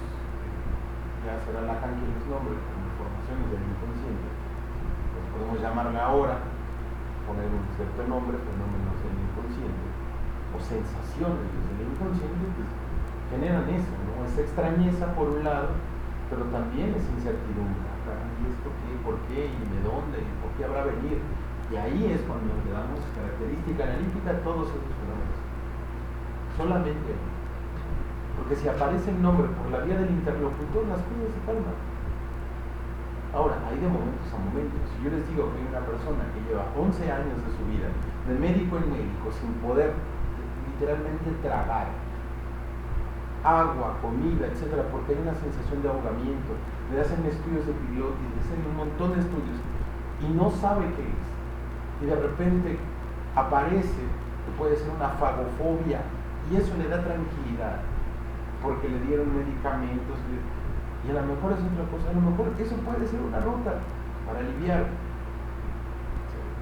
Speaker 2: ya será Lacan quien los nombre, como formaciones del inconsciente, pues podemos llamarle ahora, poner un cierto nombre, fenómenos del inconsciente, o sensaciones del inconsciente, pues generan eso, ¿no? Esa extrañeza por un lado, pero también es incertidumbre. ¿Y esto qué? ¿Por qué? ¿Y de dónde? ¿Y por qué habrá venir? Y ahí es cuando le damos característica analítica a todos esos fenómenos. Solamente. Porque si aparece el nombre por la vía del interlocutor, las cosas se calman. Ahora, hay de momentos a momentos. Si yo les digo que hay una persona que lleva 11 años de su vida, de médico en médico, sin poder literalmente tragar agua, comida, etcétera, porque hay una sensación de ahogamiento, le hacen estudios de pilotis, le hacen un montón de estudios y no sabe qué es, y de repente aparece que puede ser una fagofobia y eso le da tranquilidad porque le dieron medicamentos y a lo mejor es otra cosa, a lo mejor eso puede ser una nota para aliviar.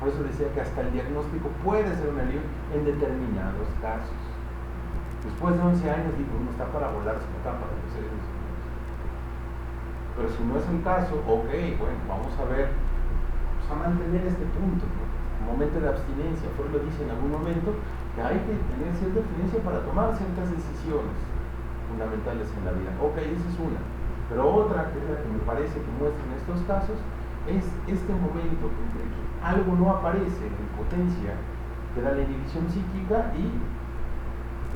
Speaker 2: Por eso decía que hasta el diagnóstico puede ser un alivio en determinados casos. Después de 11 años, digo, no está para volarse, no está para los seres humanos. Pero si no es el caso, ok, bueno, vamos a ver, vamos a mantener este punto, ¿no? Un momento de abstinencia. Freud lo dice en algún momento, que hay que tener cierta abstinencia para tomar ciertas decisiones fundamentales en la vida. Ok, esa es una. Pero otra, que es la que me parece que muestra en estos casos, es este momento entre que algo no aparece en potencia, que da la inhibición psíquica y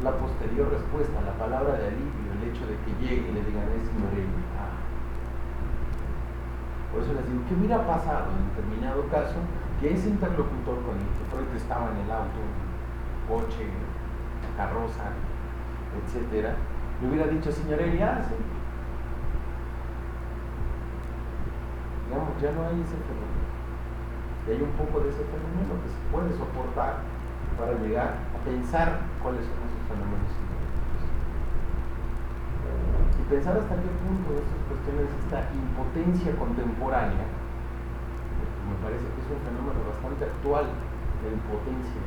Speaker 2: la posterior respuesta, la palabra de alivio, el hecho de que llegue y le digan es Morelli. Por eso les digo, ¿qué hubiera pasado en determinado caso que ese interlocutor con el que Freud estaba en el auto, coche, carroza, etcétera, le hubiera dicho Signorelli, sí. Digamos, ya no hay ese fenómeno. Y hay un poco de ese fenómeno que se puede soportar para llegar a pensar cuáles son esos fenómenos psicológicos. Y pensar hasta qué punto estas cuestiones, esta impotencia contemporánea, me parece que es un fenómeno bastante actual, la impotencia.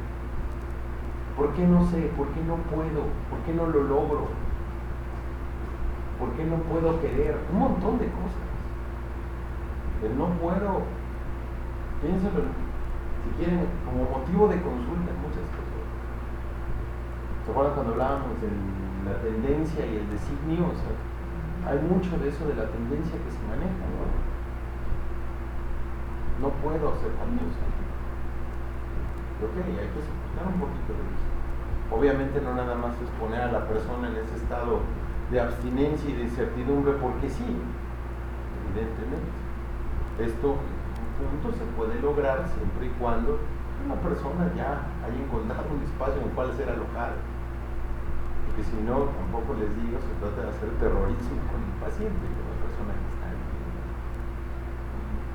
Speaker 2: ¿Por qué no sé? ¿Por qué no puedo? ¿Por qué no lo logro? ¿Por qué no puedo querer? Un montón de cosas. El no puedo, piénselo, si quieren, como motivo de consulta en muchas cosas. ¿Se acuerdan cuando hablábamos de la tendencia y el designio? O sea, hay mucho de eso de la tendencia que se maneja, ¿no? No puedo hacer tal cosa. Ok, hay que soportar un poquito de eso. Obviamente no nada más es poner a la persona en ese estado de abstinencia y de incertidumbre porque sí, evidentemente. Esto en un punto se puede lograr siempre y cuando una persona ya haya encontrado un espacio en el cual ser alojado. Porque si no, tampoco les digo, se trata de hacer terrorismo con el paciente, con la persona que está ahí.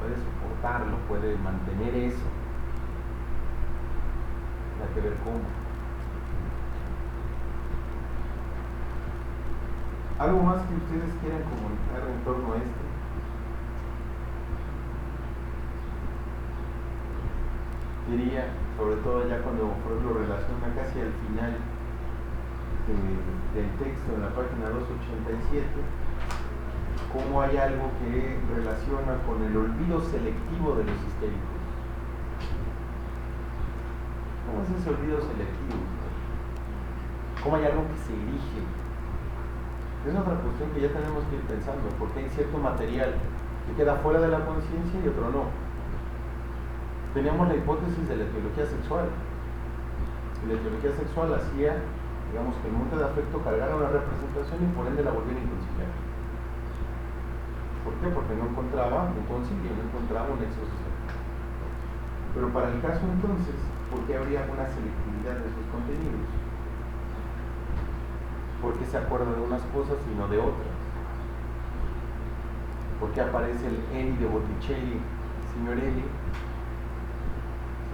Speaker 2: Puede soportarlo, puede mantener eso. hay que ver cómo. ¿Algo más que ustedes quieran comunicar en torno a esto? Diría, sobre todo ya cuando lo relaciona casi al final del texto, en la página 287, cómo hay algo que relaciona con el olvido selectivo de los histéricos. ¿Cómo es ese olvido selectivo? ¿Cómo hay algo que se erige? Es otra cuestión que ya tenemos que ir pensando, porque hay cierto material que queda fuera de la conciencia y otro no. Teníamos la hipótesis de la etiología sexual. Y la etiología sexual hacía, digamos, que el monte de afecto cargara una representación y por ende la volviera inconciliable. ¿Por qué? Porque no encontraba un concilio, no encontraba un nexo social. Pero para el caso entonces, ¿por qué habría una selectividad de esos contenidos? ¿Por qué se acuerda de unas cosas y no de otras? ¿Por qué aparece el Eni de Botticelli, Signorelli,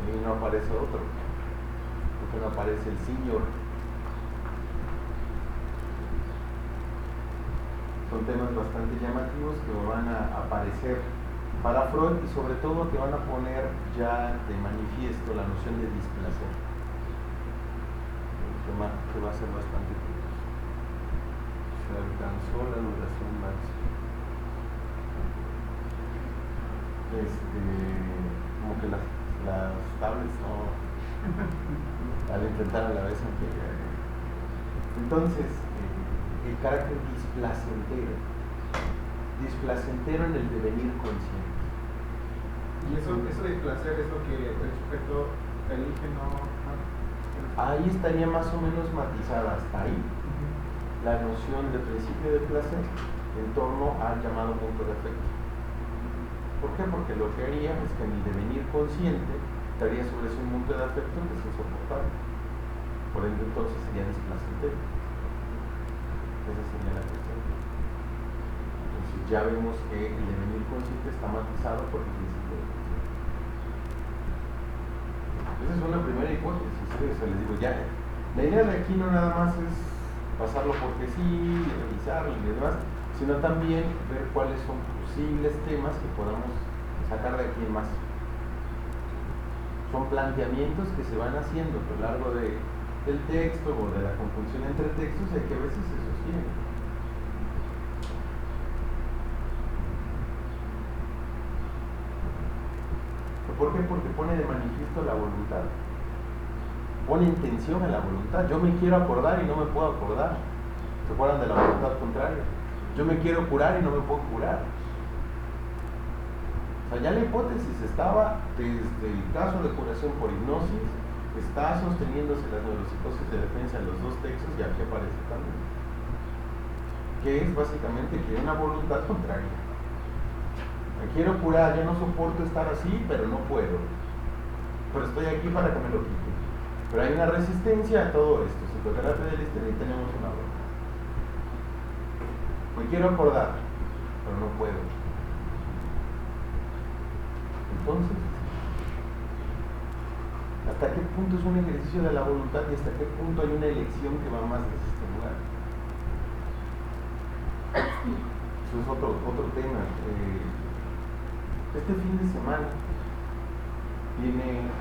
Speaker 2: y no aparece otro? ¿Por qué no aparece el Signor? Son temas bastante llamativos que van a aparecer para Freud y sobre todo que van a poner ya de manifiesto la noción de displacer. Un tema que va a ser bastante curioso. Se alcanzó la duración máxima. Como que las tablets no al intentar a la vez anterior. Entonces, el carácter displacentero en el devenir consciente.
Speaker 3: Y eso de placer es lo que el sujeto elige, no.
Speaker 2: Ahí estaría más o menos matizada hasta ahí la noción de principio de placer en torno al llamado punto de afecto. ¿Por qué? Porque lo que haría es que en el devenir consciente estaría sobre ese punto de afecto que es insoportable. Por ende entonces sería displacentero. Esa sería la cuestión. Entonces ya vemos que el devenir consciente está matizado por el principio de placer. Esa es una primera hipótesis, ¿sí? O sea, les digo, ya, la idea de aquí no nada más es pasarlo porque sí, revisarlo y demás, sino también ver cuáles son posibles temas que podamos sacar de aquí en más. Son planteamientos que se van haciendo a lo largo del texto o de la conjunción entre textos y que a veces se sostienen. ¿Por qué? Porque pone de manifiesto la voluntad. Pone intención en la voluntad. Yo me quiero acordar y no me puedo acordar. ¿Se acuerdan de la voluntad contraria? Yo me quiero curar y no me puedo curar. O sea, ya la hipótesis estaba desde el caso de curación por hipnosis, está sosteniéndose la neuropsicosis de defensa en los dos textos y aquí aparece también. Que es básicamente que hay una voluntad contraria. Me quiero curar, yo no soporto estar así, pero no puedo. Pero estoy aquí para que me lo quiten. Pero hay una resistencia a todo esto. Psicoterapia del estrés y tenemos una voluntad. Me quiero acordar, pero no puedo. Entonces, ¿hasta qué punto es un ejercicio de la voluntad y hasta qué punto hay una elección que va más desde este lugar? Eso es otro tema. Este fin de semana viene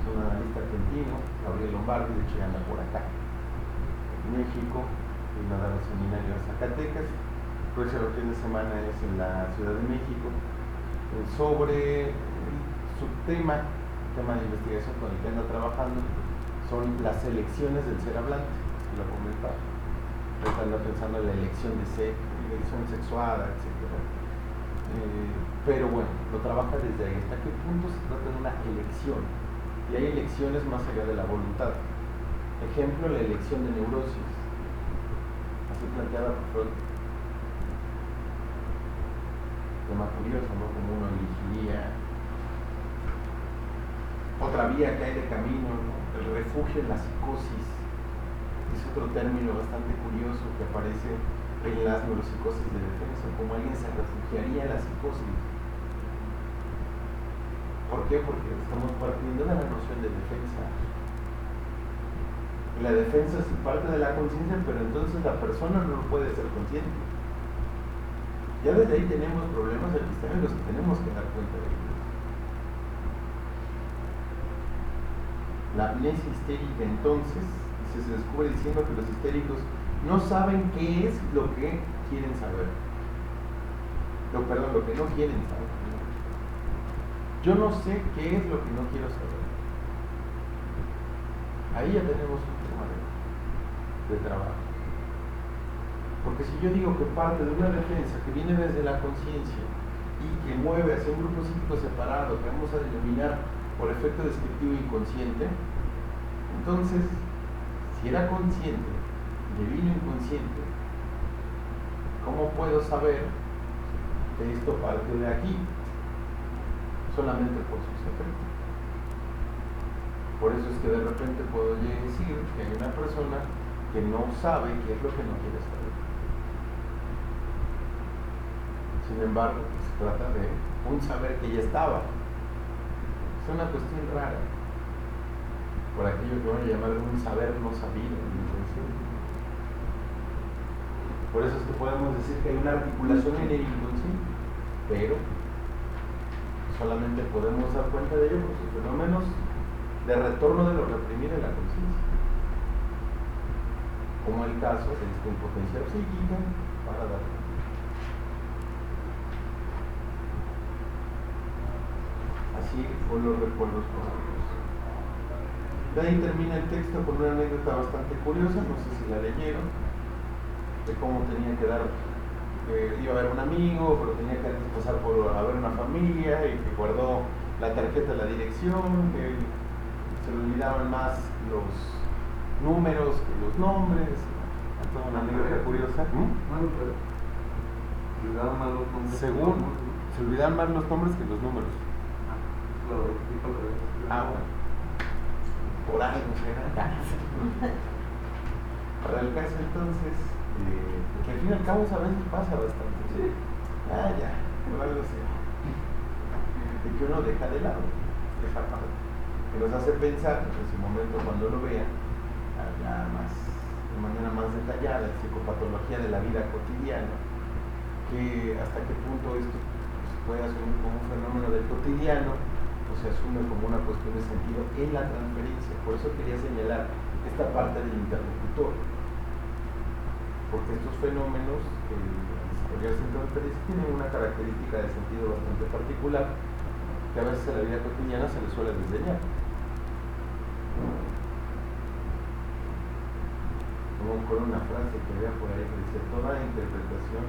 Speaker 2: un analista argentino, Gabriel Lombardi, de hecho ya anda por acá, en México, vino a dar un seminario a Zacatecas. El próximo fin de semana es en la Ciudad de México, sobre su tema de investigación con el que anda trabajando, son las elecciones del ser hablante, que lo comentaba. Anda pensando en la elección de ser, la elección sexuada, etc. Pero bueno, lo trabaja desde ahí. ¿Hasta qué punto se trata de una elección? Y hay elecciones más allá de la voluntad. Ejemplo, la elección de neurosis, así planteada por Freud. Tema curioso, ¿no? Como uno elegiría otra vía que hay de camino, ¿no? El refugio en la psicosis. Es otro término bastante curioso que aparece en las neuropsicosis de defensa, como alguien se refugiaría en la psicosis. ¿Por qué? Porque estamos partiendo de la noción de defensa. Y la defensa es parte de la conciencia, pero entonces la persona no puede ser consciente. Ya desde ahí tenemos problemas epistémicos que tenemos que dar cuenta de ellos. La amnesia histérica entonces se descubre diciendo que los histéricos no saben qué es lo que quieren saber. Lo que no quieren saber. Yo no sé qué es lo que no quiero saber. Ahí ya tenemos un tema de trabajo. Porque si yo digo que parte de una defensa que viene desde la conciencia y que mueve hacia un grupo psíquico separado, que vamos a denominar por efecto descriptivo inconsciente, entonces, si era consciente y vino inconsciente, ¿cómo puedo saber que esto parte de aquí? Solamente por sus efectos. Por eso es que de repente puedo decir que hay una persona que no sabe qué es lo que no quiere saber. Sin embargo, se trata de un saber que ya estaba. Es una cuestión rara. Por aquello que van a llamar un saber no sabido. Por eso es que podemos decir que hay una articulación en el inconsciente, pero solamente podemos dar cuenta de ello por sus fenómenos de retorno de lo reprimido en la conciencia, como el caso de esta impotencia psíquica para dar cuenta. Así con los recuerdos positivos. De ahí termina el texto con una anécdota bastante curiosa, no sé si la leyeron, de cómo tenía que dar, iba a ver un amigo, pero tenía que pasar por a ver una familia y que guardó la tarjeta de la dirección, que se le olvidaban más los números que los nombres. Toda una anécdota curiosa. Según, se olvidaban más los nombres que los números. Bueno. Por algo será. Para el caso entonces, que al fin y al cabo a veces pasa bastante. ¿Sí? Ya, por algo será. De que uno deja de lado esa parte. Que nos hace pensar en su momento cuando lo vean, ya más, de manera más detallada, en psicopatología de la vida cotidiana, que hasta qué punto esto se puede asumir como un fenómeno del cotidiano o se asume como una cuestión de sentido en la transferencia. Por eso quería señalar esta parte del interlocutor, porque estos fenómenos al desarrollarse en transferencia tienen una característica de sentido bastante particular que a veces en la vida cotidiana se les suele desdeñar. Como con una frase que vea por ahí que dice: toda interpretación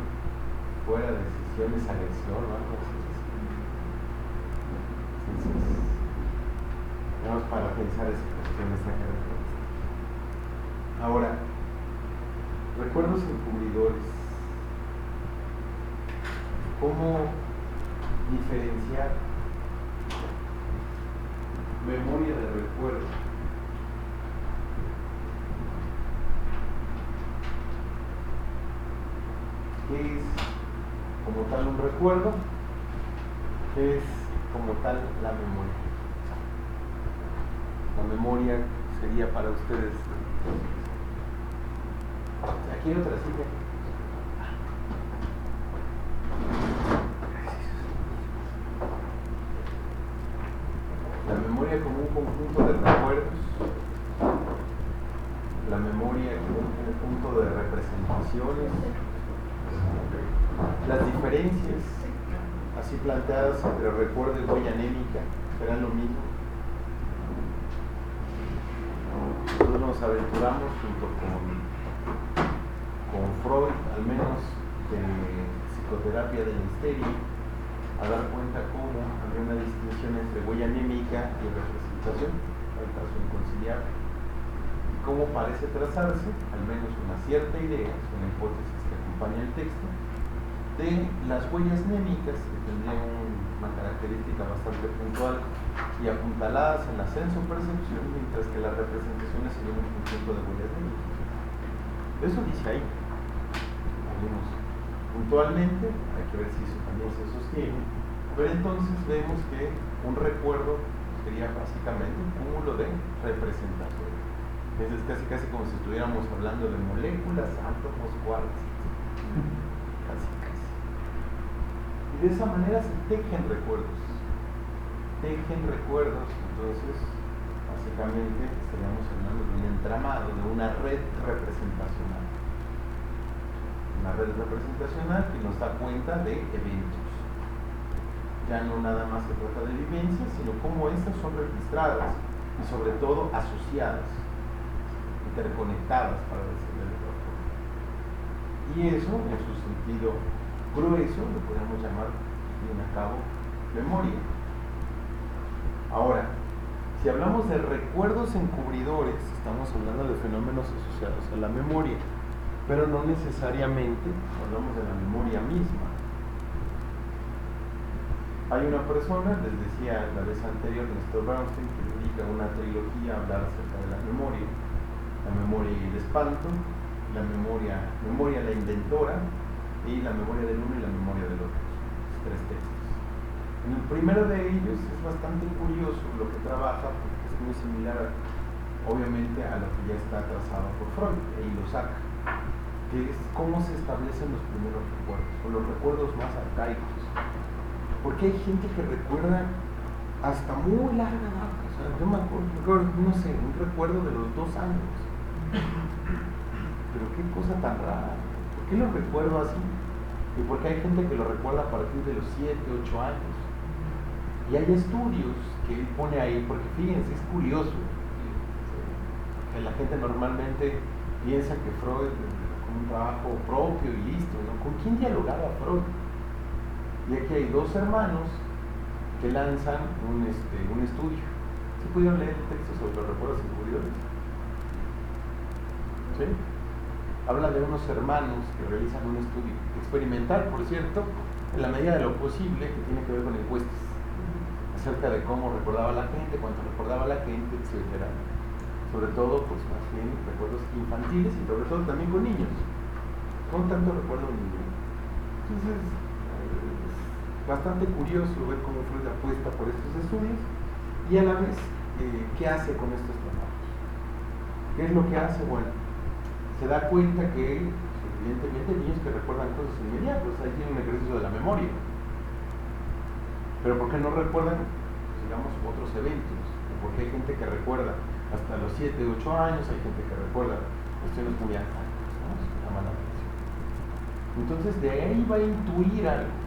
Speaker 2: fuera de decisión es agresión o algo así. Entonces, vamos para pensar esa cuestión, esta característica. Ahora, recuerdos encubridores. ¿Cómo diferenciar memoria de recuerdo? ¿Qué es como tal un recuerdo? ¿Qué es como tal la memoria? La memoria sería para ustedes. Aquí hay otra silla. La memoria como un conjunto de recuerdos, la memoria como un conjunto de representaciones, las diferencias así planteadas entre recuerdo y huella anémica serán lo mismo. Nosotros nos aventuramos junto con Freud, al menos de psicoterapia del misterio, a dar cuenta cómo había una distinción entre huella anémica y representación, el caso inconciliable, y cómo parece trazarse, al menos una cierta idea, es una hipótesis que acompaña el texto, de las huellas némicas, que tendrían una característica bastante puntual y apuntaladas en la senso-percepción, mientras que las representaciones serían un conjunto de huellas némicas. Eso dice ahí. Algunos puntualmente, hay que ver si eso también se sostiene, Pero entonces vemos que un recuerdo sería básicamente un cúmulo de representaciones. Es casi como si estuviéramos hablando de moléculas, átomos, quarks, casi. Y de esa manera se tejen recuerdos. Entonces básicamente estaríamos hablando de un entramado, de una red representacional. Una red representacional que nos da cuenta de eventos. Ya no nada más se trata de vivencias, sino cómo estas son registradas y sobre todo asociadas, interconectadas, para decirlo de otra forma. Y eso, en su sentido grueso, lo podemos llamar, bien a cabo, memoria. Ahora, si hablamos de recuerdos encubridores, estamos hablando de fenómenos asociados a la memoria, pero no necesariamente hablamos de la memoria misma. Hay una persona, les decía la vez anterior, Néstor Brownstein, que dedica una trilogía a hablar acerca de la memoria y el espanto, la memoria la inventora, y la memoria del uno y la memoria del otro. Tres textos. En el primero de ellos es bastante curioso lo que trabaja, porque es muy similar, obviamente, a lo que ya está trazado por Freud, e lo saca, que es cómo se establecen los primeros recuerdos, o los recuerdos más arcaicos. Porque hay gente que recuerda hasta muy larga edad. O sea, yo me acuerdo, no sé, un recuerdo de los 2 años. Pero qué cosa tan rara. ¿Por qué lo recuerdo así? Y porque hay gente que lo recuerda a partir de los 7, 8 años. Y hay estudios que él pone ahí, porque fíjense, es curioso. Que la gente normalmente piensa que Freud, con un trabajo propio y listo, ¿no? ¿Con quién dialogaba Freud? Y aquí hay 2 hermanos que lanzan un estudio. ¿Sí pudieron leer el texto sobre los recuerdos encubridores? ¿Sí? Habla de unos hermanos que realizan un estudio experimental, por cierto, en la medida de lo posible, que tiene que ver con encuestas acerca de cómo recordaba la gente, cuánto recordaba la gente, etc. Sobre todo, pues más bien recuerdos infantiles y sobre todo también con niños. ¿Cómo tanto recuerdo un niño? Entonces, bastante curioso ver cómo Freud apuesta por estos estudios y a la vez qué hace con estos trabajos. ¿Qué es lo que hace? Bueno, se da cuenta que evidentemente hay niños que recuerdan cosas inmediatas, ahí tiene un ejercicio de la memoria, pero ¿por qué no recuerdan, digamos, otros eventos? Porque hay gente que recuerda hasta los 7, 8 años, hay gente que recuerda cuestiones muy arcaicas, ¿no? Se llama la atención. Entonces de ahí va a intuir algo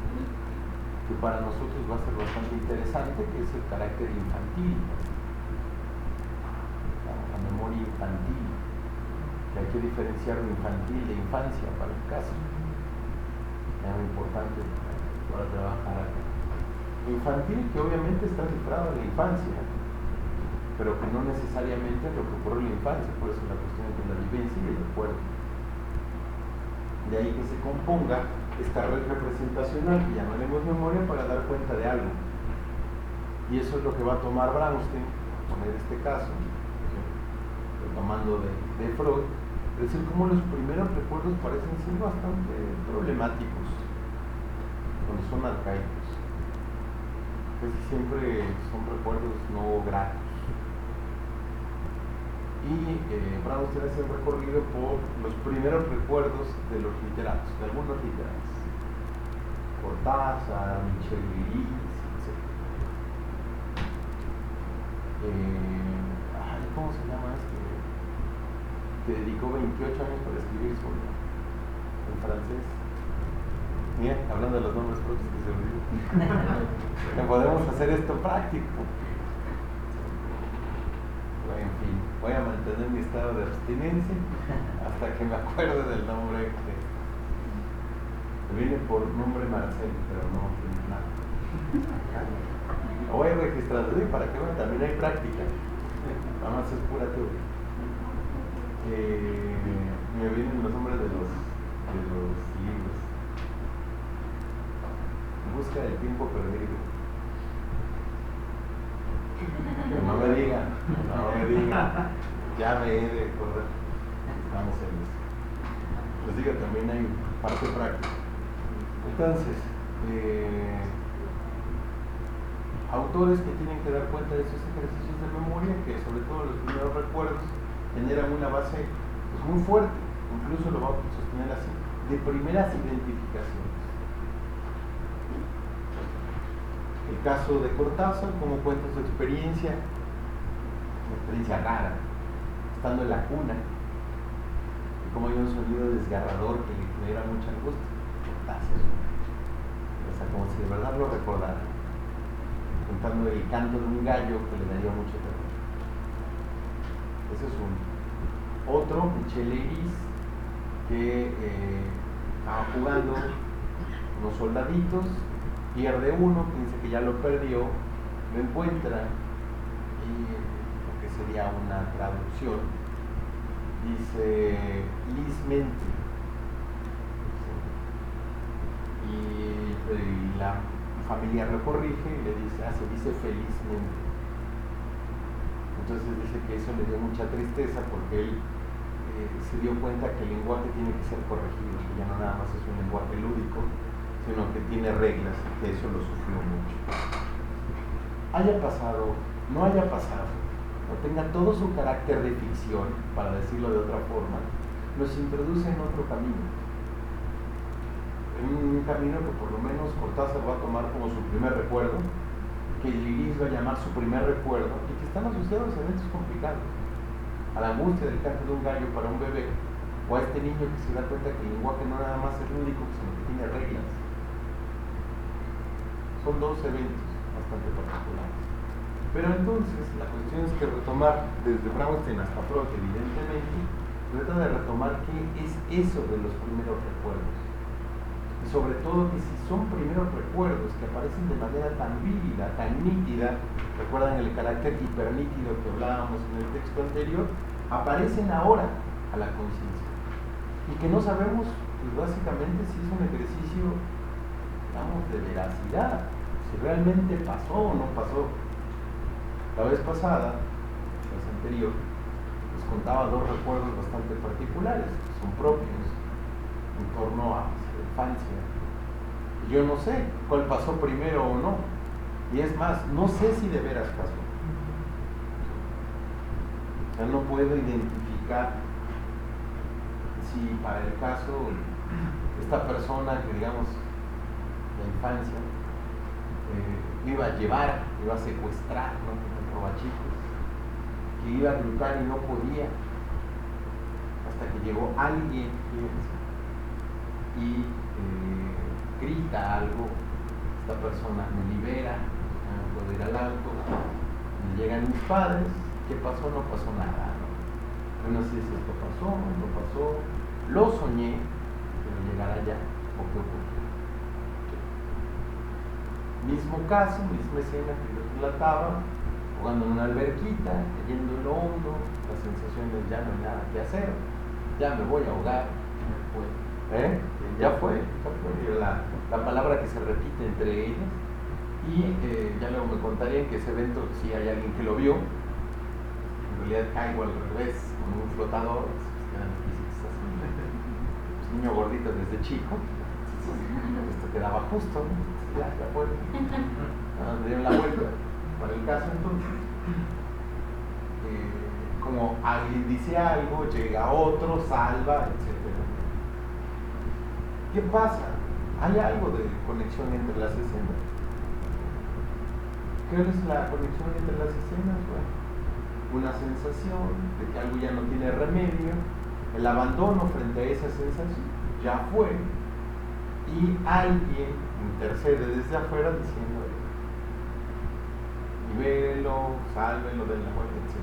Speaker 2: que para nosotros va a ser bastante interesante, que es el carácter infantil, la memoria infantil, que hay que diferenciar lo infantil de infancia para el caso. Es muy importante para trabajar acá. Infantil que obviamente está cifrado en la infancia, pero que no necesariamente es lo que ocurre en la infancia, por eso la cuestión entre la vivencia y el recuerdo. De ahí que se componga esta red representacional que llamaremos memoria para dar cuenta de algo. Y eso es lo que va a tomar Brownstein, poner este caso, tomando de Freud, es decir, cómo los primeros recuerdos parecen ser bastante problemáticos cuando son arcaicos. Casi siempre son recuerdos no gratos. Y Brownstein hace un recorrido por los primeros recuerdos de los literatos, de algunos literatos. Cortázar, Michel Viris, etc. ¿Cómo se llama este? Que dedicó 28 años para escribir sobre en francés. Mira, hablando de los nombres propios que se olvidan. Podemos hacer esto práctico. En fin, voy a mantener mi estado de abstinencia hasta que me acuerde del nombre. Me viene por nombre Marcel, pero no tiene nada. Lo voy a registrar para que vean, también hay práctica. Nada más es pura teoría. Me vienen los nombres de los libros. En busca del tiempo perdido. Que no me digan, ya me he de acordar. Estamos en eso. Les digo, también hay parte práctica. Entonces, autores que tienen que dar cuenta de esos ejercicios de memoria, que sobre todo los primeros recuerdos generan una base pues, muy fuerte, incluso lo vamos a sostener así, de primeras identificaciones. El caso de Cortázar, como cuenta su experiencia, una experiencia rara, estando en la cuna, y como hay un sonido desgarrador que le genera mucha angustia. Cortázar, o sea, como si de verdad lo recordara, contando el canto de un gallo que le daría mucho terror. Ese es uno. Otro, Michel Leiris, que estaba jugando unos soldaditos, pierde uno, piensa que ya lo perdió, lo encuentra y lo que sería una traducción dice lismente, y la familia lo corrige y le dice, se dice felizmente. Entonces dice que eso le dio mucha tristeza porque él se dio cuenta que el lenguaje tiene que ser corregido, que ya no nada más es un lenguaje lúdico, sino que tiene reglas, y que eso lo sufrió mucho. Haya pasado, no haya pasado, o tenga todo su carácter de ficción, para decirlo de otra forma, nos introduce en otro camino. En un camino que por lo menos Cortázar va a tomar como su primer recuerdo, que Leiris va a llamar su primer recuerdo, y que están asociados a eventos complicados, a la angustia del canto de un gallo para un bebé, o a este niño que se da cuenta que el lenguaje no nada más es lúdico, sino que tiene reglas. Son dos eventos bastante particulares. Pero entonces, la cuestión es que retomar, desde Braunstein hasta Freud, evidentemente, trata de retomar qué es eso de los primeros recuerdos. Y sobre todo que si son primeros recuerdos que aparecen de manera tan vívida, tan nítida, recuerdan el carácter hipernítido que hablábamos en el texto anterior, aparecen ahora a la conciencia. Y que no sabemos, pues básicamente, si es un ejercicio, digamos, de veracidad, si realmente pasó o no pasó. La vez pasada, la vez anterior, les contaba dos recuerdos bastante particulares, que son propios, en torno a la infancia. Yo no sé cuál pasó primero o no, y es más, no sé si de veras pasó. O sea, no puedo identificar si para el caso esta persona que digamos la infancia iba a llevar, iba a secuestrar, ¿no? Como robachicos, que iba a gritar y no podía, hasta que llegó alguien, fíjense, y grita algo, esta persona me libera, no puedo ir al auto, me llegan mis padres, ¿qué pasó? No pasó nada, ¿no? Yo no sé si esto pasó, no pasó, lo soñé, pero llegar allá, o qué ocurrió. Mismo caso, misma escena que yo relataba, jugando en una alberquita, cayendo en lo hondo, la sensación de ya no hay nada que hacer, ya me voy a ahogar, ya fue la palabra que se repite entre ellas, y ya luego me contarían que ese evento, si hay alguien que lo vio, en realidad caigo al revés, con un flotador, pues, niño gordito desde chico, esto quedaba justo, ¿no? Ya fue, me dieron la vuelta. Para el caso entonces, como alguien dice algo, llega otro, salva, etc. ¿Qué pasa? Hay algo de conexión entre las escenas. ¿Qué es la conexión entre las escenas? Bueno, una sensación de que algo ya no tiene remedio, el abandono frente a esa sensación, ya fue, y alguien intercede desde afuera diciendo libérelo, sálvelo de la muerte, etc.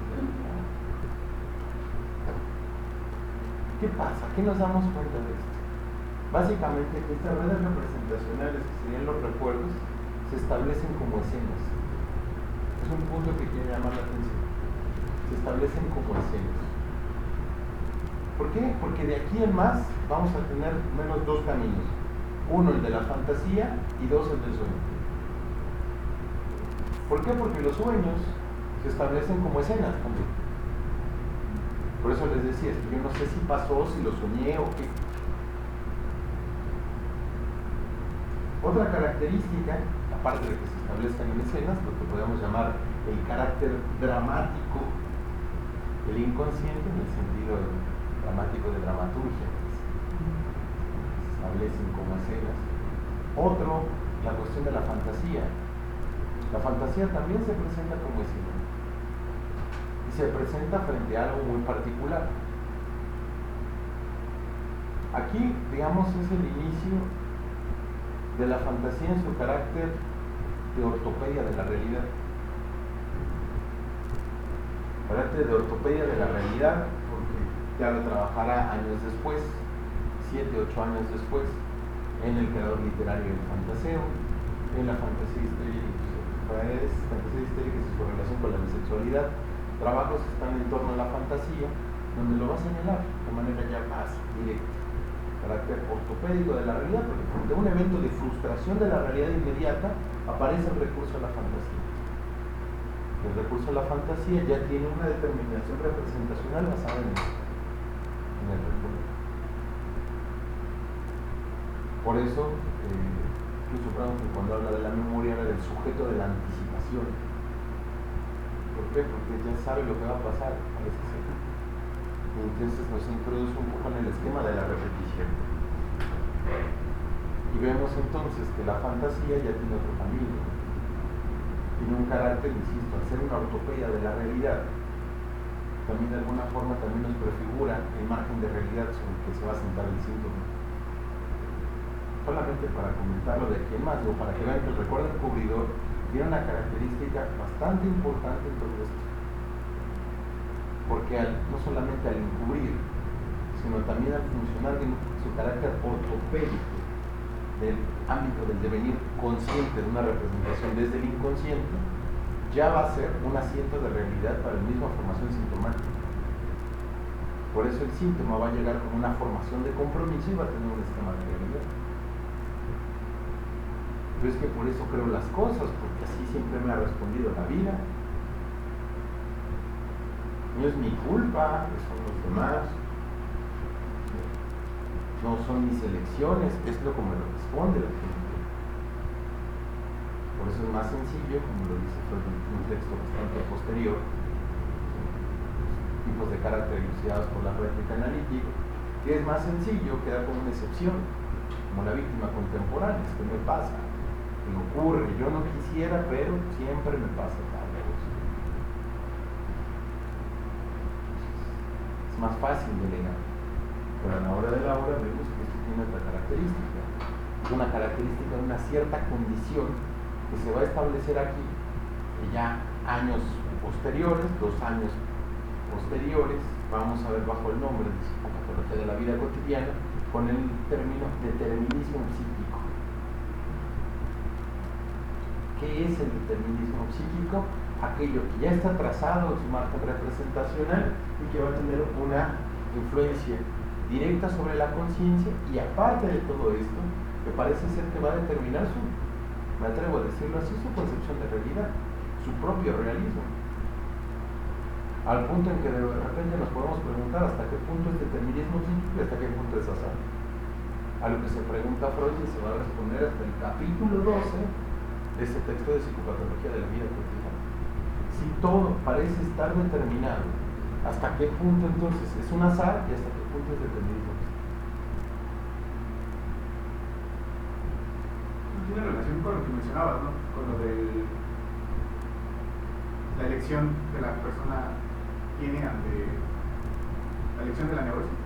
Speaker 2: ¿Qué pasa? ¿Qué nos damos cuenta de esto? Básicamente que estas redes representacionales, que serían los recuerdos, se establecen como escenas. Es un punto que quiere llamar la atención. Se establecen como escenas. ¿Por qué? Porque de aquí en más vamos a tener menos dos caminos. Uno, el de la fantasía, y dos, el del sueño. ¿Por qué? Porque los sueños se establecen como escenas también. Por eso les decía, yo no sé si pasó, si lo soñé o qué. Otra característica aparte de que se establezcan en escenas, lo que podemos llamar el carácter dramático del inconsciente, en el sentido dramático de dramaturgia, que se establecen como escenas. Otro, la cuestión de la fantasía. La fantasía también se presenta como escena y se presenta frente a algo muy particular. Aquí, digamos, es el inicio de la fantasía en su carácter de ortopedia de la realidad. Carácter de ortopedia de la realidad, porque ya lo trabajará años después, 7, 8 años después, en el creador literario del fantaseo, en la fantasía histérica y su relación con la bisexualidad. Trabajos que están en torno a la fantasía, donde lo va a señalar de manera ya más directa. Carácter ortopédico de la realidad, porque frente a un evento de frustración de la realidad inmediata, aparece el recurso a la fantasía. El recurso a la fantasía ya tiene una determinación representacional basada en el recuerdo. Por eso, incluso cuando habla de la memoria, habla del sujeto de la anticipación. ¿Por qué? Porque ya sabe lo que va a pasar, parece ser. Y entonces nos introduce un poco en el esquema de la repetición. Y vemos entonces que la fantasía ya tiene otro camino. Tiene un carácter, insisto, al ser una ortopedia de la realidad, también de alguna forma también nos prefigura el margen de realidad sobre el que se va a sentar el síntoma. Solamente para comentarlo de quién más, o para que vean que el recuerdo encubridor tiene una característica bastante importante en todo esto. Porque no solamente al encubrir, sino también al funcionar de su carácter ortopédico del ámbito del devenir consciente de una representación desde el inconsciente, ya va a ser un asiento de realidad para la misma formación sintomática. Por eso el síntoma va a llegar con una formación de compromiso y va a tener un esquema de realidad. Pero es que por eso creo las cosas, porque así siempre me ha respondido la vida. No es mi culpa, son los demás. No son mis elecciones, es lo como lo responde la gente. Por eso es más sencillo, como lo dice Freud en un texto bastante posterior, tipos de carácter elucidados por la práctica analítica, que es más sencillo quedar como una excepción, como la víctima contemporánea. Es que me pasa, me ocurre, yo no quisiera, pero siempre me pasa tal cosa. Es más fácil delegar. Pero a la hora de la hora vemos que esto tiene otra característica. Es una característica de una cierta condición que se va a establecer aquí, que ya años posteriores, 2 años posteriores, vamos a ver bajo el nombre de psicopatología de la vida cotidiana, con el término determinismo psíquico. ¿Qué es el determinismo psíquico? Aquello que ya está trazado en su margen representacional y que va a tener una influencia directa sobre la conciencia, y aparte de todo esto, que parece ser que va a determinar me atrevo a decirlo así, su concepción de realidad, su propio realismo. Al punto en que de repente nos podemos preguntar hasta qué punto es determinismo psíquico y hasta qué punto es azar. A lo que se pregunta Freud y se va a responder hasta el capítulo 12 de ese texto de psicopatología de la vida cotidiana. Si todo parece estar determinado, ¿hasta qué punto entonces es un azar y hasta qué punto es determinismo?
Speaker 3: Tiene relación con lo que mencionabas, ¿no? Con lo de la elección que la persona tiene ante la elección de la neurosis.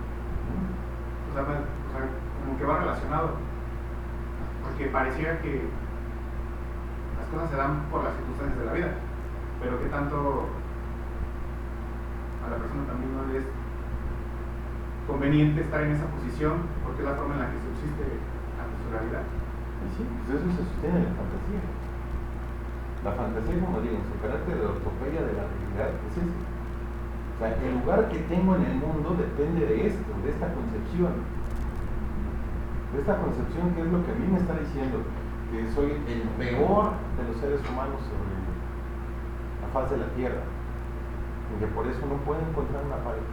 Speaker 3: O sea, como que va relacionado, porque pareciera que las cosas se dan por las circunstancias de la vida, pero que tanto a la persona también no le es conveniente estar en esa posición, porque es la forma en la que subsiste ante su realidad.
Speaker 2: Sí, pues eso se sostiene en la fantasía. La fantasía, como digo, en su carácter de ortopedia de la realidad, es eso. O sea, el lugar que tengo en el mundo depende de esto, de esta concepción. De esta concepción que es lo que a mí me está diciendo, que soy el peor de los seres humanos sobre la faz de la tierra. Y que por eso no puedo encontrar una pareja.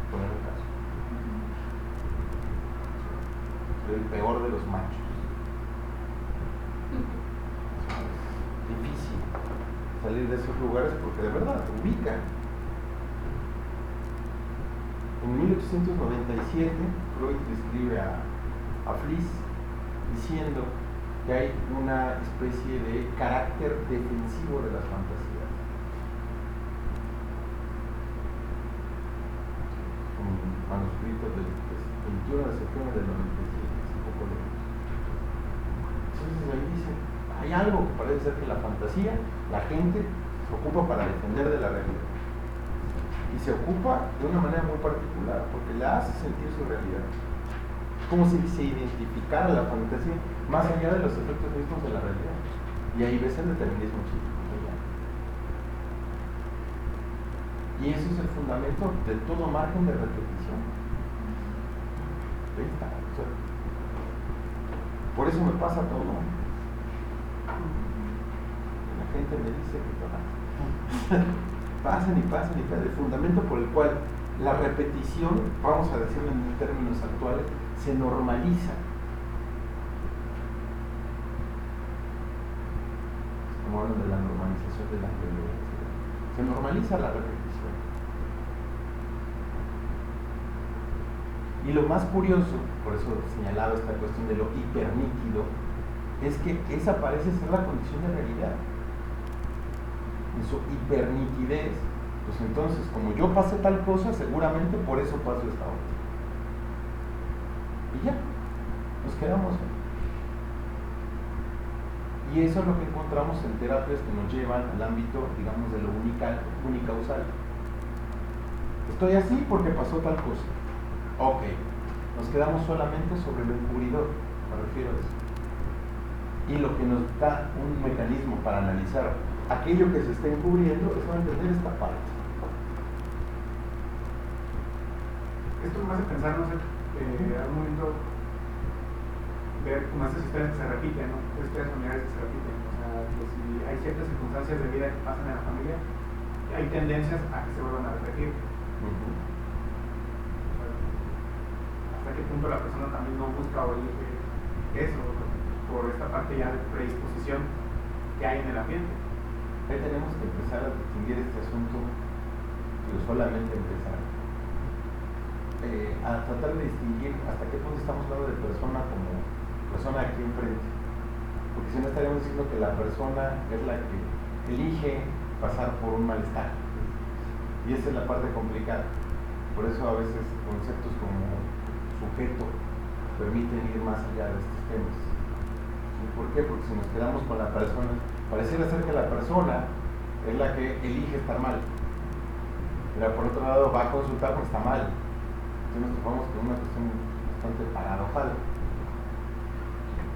Speaker 2: Poner un caso. Soy el peor de los machos. salir de esos lugares porque de verdad ubican. En 1897 Freud describe a Fliess diciendo que hay una especie de carácter defensivo de las fantasías. Un manuscrito del 21 de septiembre del 97, hace poco lo vimos. Entonces ahí dice, hay algo que parece ser que la fantasía, la gente se ocupa para defender de la realidad. Y se ocupa de una manera muy particular, porque la hace sentir su realidad. Como si se identificara la fantasía más allá de los efectos mismos de la realidad. Y ahí ves el determinismo psíquico. Y eso es el fundamento de todo margen de repetición. Ahí está. O sea, por eso me pasa todo. La gente me dice que pasan y pasan y pasan. El fundamento por el cual la repetición, vamos a decirlo en términos actuales, se normaliza. Como hablan de la normalización de la violencia. Se normaliza la repetición. Y lo más curioso, por eso señalaba esta cuestión de lo hipernítido, es que esa parece ser la condición de realidad. En su hipernitidez, pues entonces, como yo pasé tal cosa, seguramente por eso paso esta otra. Y ya, nos quedamos ahí. Y eso es lo que encontramos en terapias que nos llevan al ámbito, digamos, de lo unicausal. Estoy así porque pasó tal cosa. Ok, nos quedamos solamente sobre lo encubridor, me refiero a eso. Y lo que nos da un mecanismo para analizar aquello que se está encubriendo es no entender esta parte.
Speaker 3: Esto me hace pensar, no sé, algún momento ver como esas historias que se repiten, ¿no? Historias familiares que se repiten. O sea, que si hay ciertas circunstancias de vida que pasan en la familia, hay tendencias a que se vuelvan a repetir. Hasta qué punto la persona también no busca o elige eso, ¿no? Por esta parte ya de predisposición que hay en el ambiente.
Speaker 2: Ahí tenemos que empezar a distinguir este asunto, pero solamente empezar a tratar de distinguir hasta qué punto estamos hablando de persona como persona aquí enfrente, porque si no estaríamos diciendo que la persona es la que elige pasar por un malestar, y esa es la parte complicada. Por eso a veces conceptos como sujeto permiten ir más allá de estos temas. ¿Y por qué? Porque si nos quedamos con la persona, pareciera ser que la persona es la que elige estar mal, pero por otro lado va a consultar porque está mal. Entonces nos topamos con una cuestión bastante paradojal.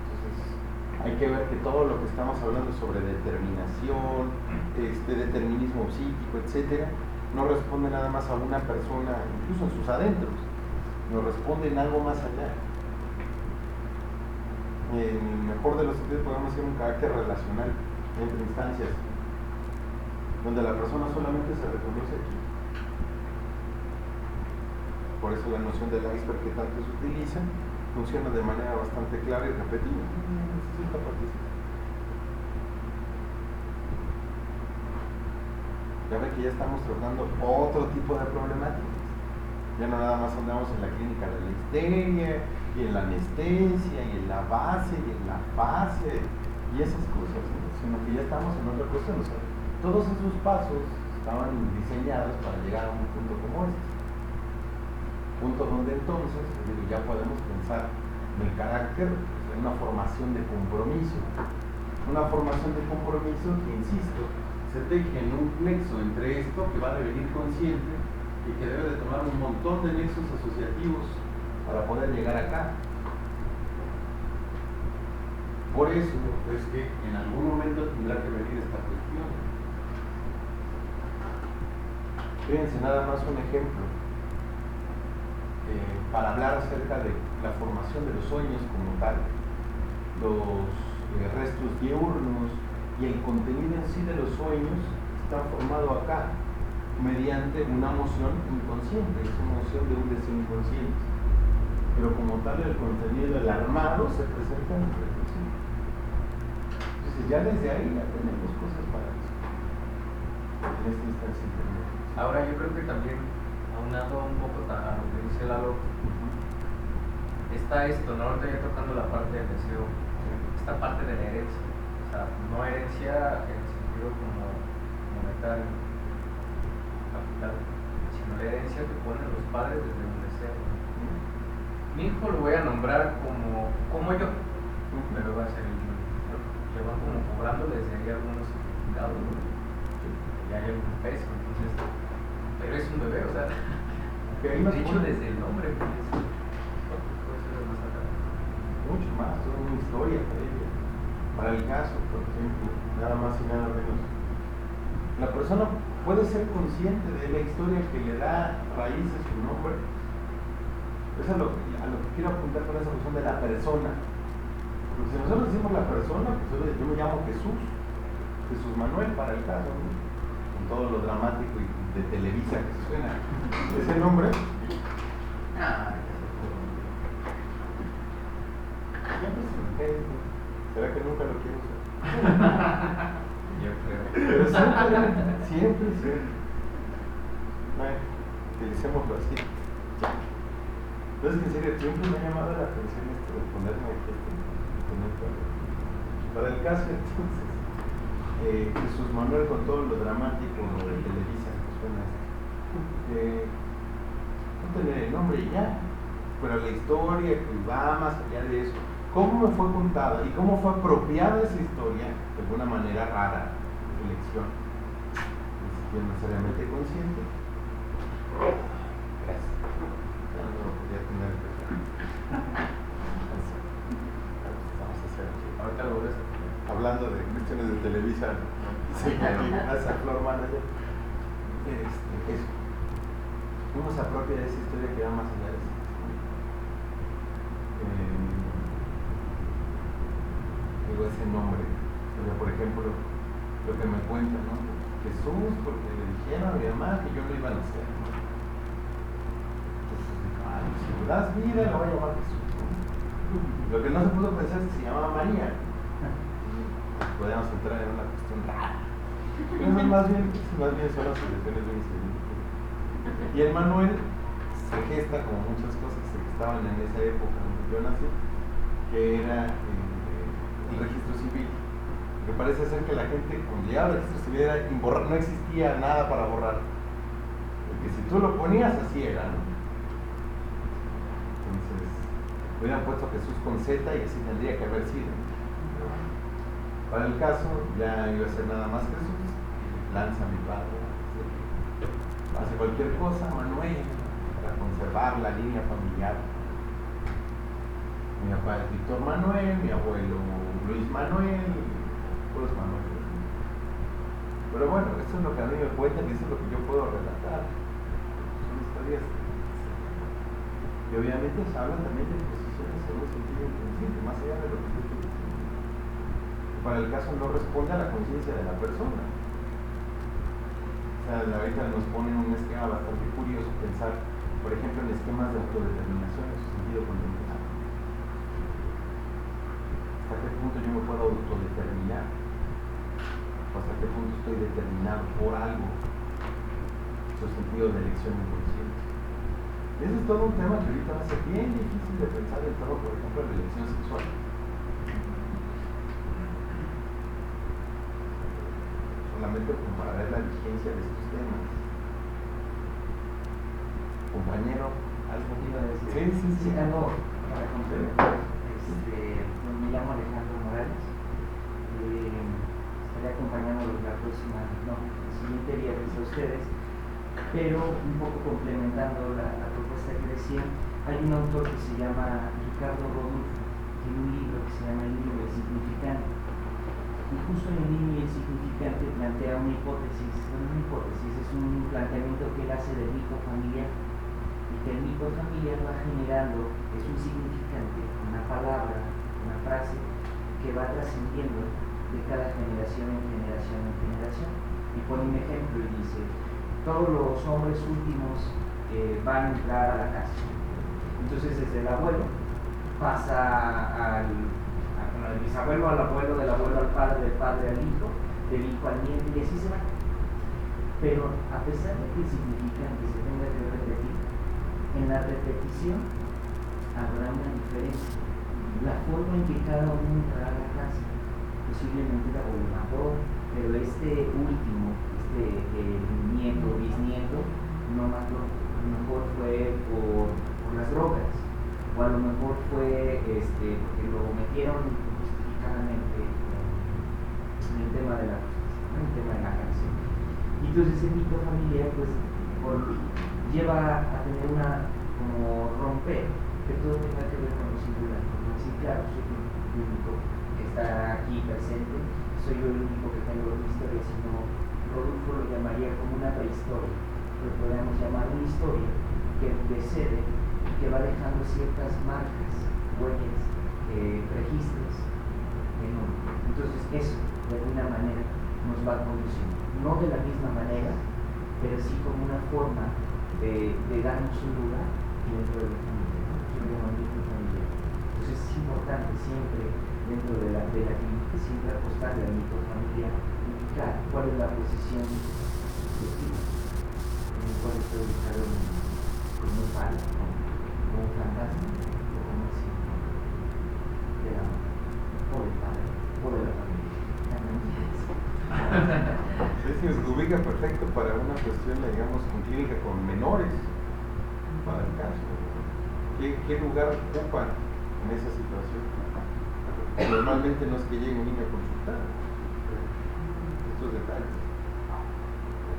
Speaker 2: Entonces hay que ver que todo lo que estamos hablando sobre determinación, determinismo psíquico, etcétera, no responde nada más a una persona, incluso en sus adentros, nos responde en algo más allá. En el mejor de los sentidos podemos decir un carácter relacional entre instancias, donde la persona solamente se reconoce aquí. Por eso la noción del iceberg que tanto se utiliza funciona de manera bastante clara y repetida. Ya ven que ya estamos tratando otro tipo de problemáticas. Ya no nada más andamos en la clínica de la histeria, y en la anestesia, y en la base, y en la fase, y esas cosas, ¿no? Sino que ya estamos en otra cuestión. O sea, todos esos pasos estaban diseñados para llegar a un punto como este. Punto donde entonces, ya podemos pensar en el carácter, en una formación de compromiso. Una formación de compromiso que, insisto, se teje en un nexo entre esto que va a devenir consciente y que debe de tomar un montón de nexos asociativos para poder llegar acá. Por eso es que en algún momento tendrá que venir esta cuestión. Fíjense nada más un ejemplo. Para hablar acerca de la formación de los sueños como tal, los restos diurnos y el contenido en sí de los sueños está formado acá mediante una moción inconsciente, es una moción de un deseo inconsciente, pero como tal el contenido del armado se presenta en el inconsciente. Entonces ya desde ahí ya tenemos cosas para eso. esta instancia intermedia.
Speaker 5: Ahora yo creo que también, aunando un poco a lo que dice Lalo, está esto, ¿no? Ahorita ya tocando la parte del deseo, esta parte de la herencia, o sea, no herencia en el sentido como monetario, capital, sino la herencia que ponen los padres desde un deseo. Mi hijo lo voy a nombrar como yo, pero va a ser el yo. Le van como cobrando desde ahí algunos significados, ¿no? Ya hay algún peso, entonces, pero es un bebé, o sea, de hecho desde el nombre, pues,
Speaker 2: mucho más, toda una historia previa. Para el caso, por ejemplo, nada más y nada menos. La persona puede ser consciente de la historia que le da raíz a su nombre. Eso es a lo que quiero apuntar con esa cuestión de la persona. Porque si nosotros decimos la persona, pues yo me llamo Jesús Manuel para el caso, ¿no? Con todo lo dramático y de Televisa que se suena ese nombre. ¿Será que nunca lo quiero usar?
Speaker 5: yo creo.
Speaker 2: Pero siempre. Bueno, utilicémoslo así. Entonces, en serio, siempre me ha llamado la atención esto de ponerme aquí. Para el caso, entonces, Jesús Manuel, con todo lo dramático de Televisa que suena no tener el nombre y ya, pero la historia que va más allá de eso, cómo me fue contada y cómo fue apropiada esa historia de alguna manera rara, elección, no necesariamente consciente. Gracias. Ya no lo podía tener. Vamos a hacer aquí.
Speaker 5: Ahorita lo ves.
Speaker 2: Hablando de cuestiones de Televisa, sí, gracias a Flor Manager. Eso. Uno se apropia de esa historia que va más allá de eso. Digo ese nombre. Pero, por ejemplo, lo que me cuentan, ¿no? Jesús, porque le dijeron a mi mamá que yo no iba a nacer. Entonces, si me das vida, lo voy a llamar Jesús, ¿no? Lo que no se pudo pensar es que se llamaba María. Podríamos entrar en una cuestión rara. Pero más bien son las soluciones de un. Y el Manuel se gesta como muchas cosas que estaban en esa época donde yo nací, que era el registro civil. Que parece ser que la gente, cuando llegaba al registro civil, no existía nada para borrar. Porque si tú lo ponías, así era, ¿no? Entonces, hubieran puesto a Jesús con Z y así tendría que haber sido. Para el caso, ya iba a ser nada más Jesús, lanza a mi padre, hace cualquier cosa, Manuel, para conservar la línea familiar. Mi papá es Víctor Manuel, mi abuelo Luis Manuel, todos Manuel. Pero bueno, esto es lo que a mí me cuentan y eso es lo que yo puedo relatar. Son historias. Y obviamente se hablan también de posiciones en un sentido inconsciente, más allá de lo que yo estoy diciendo. Para el caso no responde a la conciencia de la persona. O sea, ahorita nos ponen un esquema bastante curioso pensar, por ejemplo, en esquemas de autodeterminación en su sentido contemporáneo. ¿Hasta qué punto yo me puedo autodeterminar? ¿O hasta qué punto estoy determinado por algo? Su sentido de elección inconsciente. Y ese es todo un tema que ahorita va a ser bien difícil de pensar en torno, por ejemplo, a la elección sexual. Solamente para ver la vigencia de estos temas. Compañero, algo que iba a decir.
Speaker 6: Sí, algo para complementar. Me llamo Alejandro Morales. Estaré acompañándolos la siguiente viernes a ustedes, pero un poco complementando la propuesta que decía. Hay un autor que se llama Ricardo Rodulfo, tiene un libro que se llama El Niño y el Significante. Y justo en El Niño y el Significante plantea una hipótesis, es un planteamiento que él hace del mito familiar, y que el mito familiar va generando, es un significante, una palabra, una frase, que va trascendiendo de cada generación en generación. Y pone un ejemplo y dice, todos los hombres últimos van a entrar a la casa. Entonces desde el abuelo pasa al bisabuelo al abuelo, del abuelo al padre, del padre al hijo, del hijo al nieto, y así se va. Pero a pesar de que el significante se tenga que repetir, en la repetición habrá una diferencia. La forma en que cada uno entrará a la casa, posiblemente era gobernador, pero este último, nieto, bisnieto, no mató. A lo mejor fue por las drogas, o a lo mejor fue porque lo metieron justificadamente en el tema de la justicia, en el tema de la cárcel. Y entonces el mito familiar pues lleva a tener como romper, que todo tenga que ver con lo singular. Sí, claro, soy el único que está aquí presente, soy yo el único que tengo una historia, sino Rodolfo lo llamaría como una prehistoria, lo podríamos llamar una historia que precede y que va dejando ciertas marcas, huellas, registros en uno. Entonces eso, de alguna manera, nos va conduciendo, no de la misma manera, pero sí como una forma de darnos un lugar dentro de la familia, ¿no? Entonces es importante siempre, dentro de la clínica, siempre apostarle al mito familiar, indicar cuál es la posición de ti, en el cual estoy ubicado como un palo, como un fantasma, o como un signo de la madre, o del padre, o de la familia.
Speaker 1: Sí, se ubica perfecto para una cuestión, digamos, clínica con menores, para el caso. ¿Qué lugar ocupan en esa situación? Normalmente no es que llegue un niño a consultar. Estos detalles.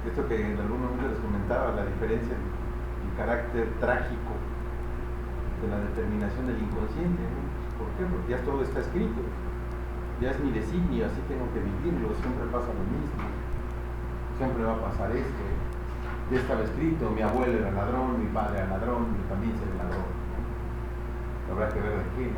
Speaker 1: Esto que en algún momento les comentaba, la diferencia, el carácter trágico de la determinación del inconsciente, ¿no? ¿Por qué? Porque ya todo está escrito. Ya es mi designio, así tengo que vivirlo, siempre pasa lo mismo, siempre va a pasar esto, ya estaba escrito, mi abuelo era ladrón, mi padre era ladrón, yo también seré ladrón, ¿no? Habrá que ver de qué.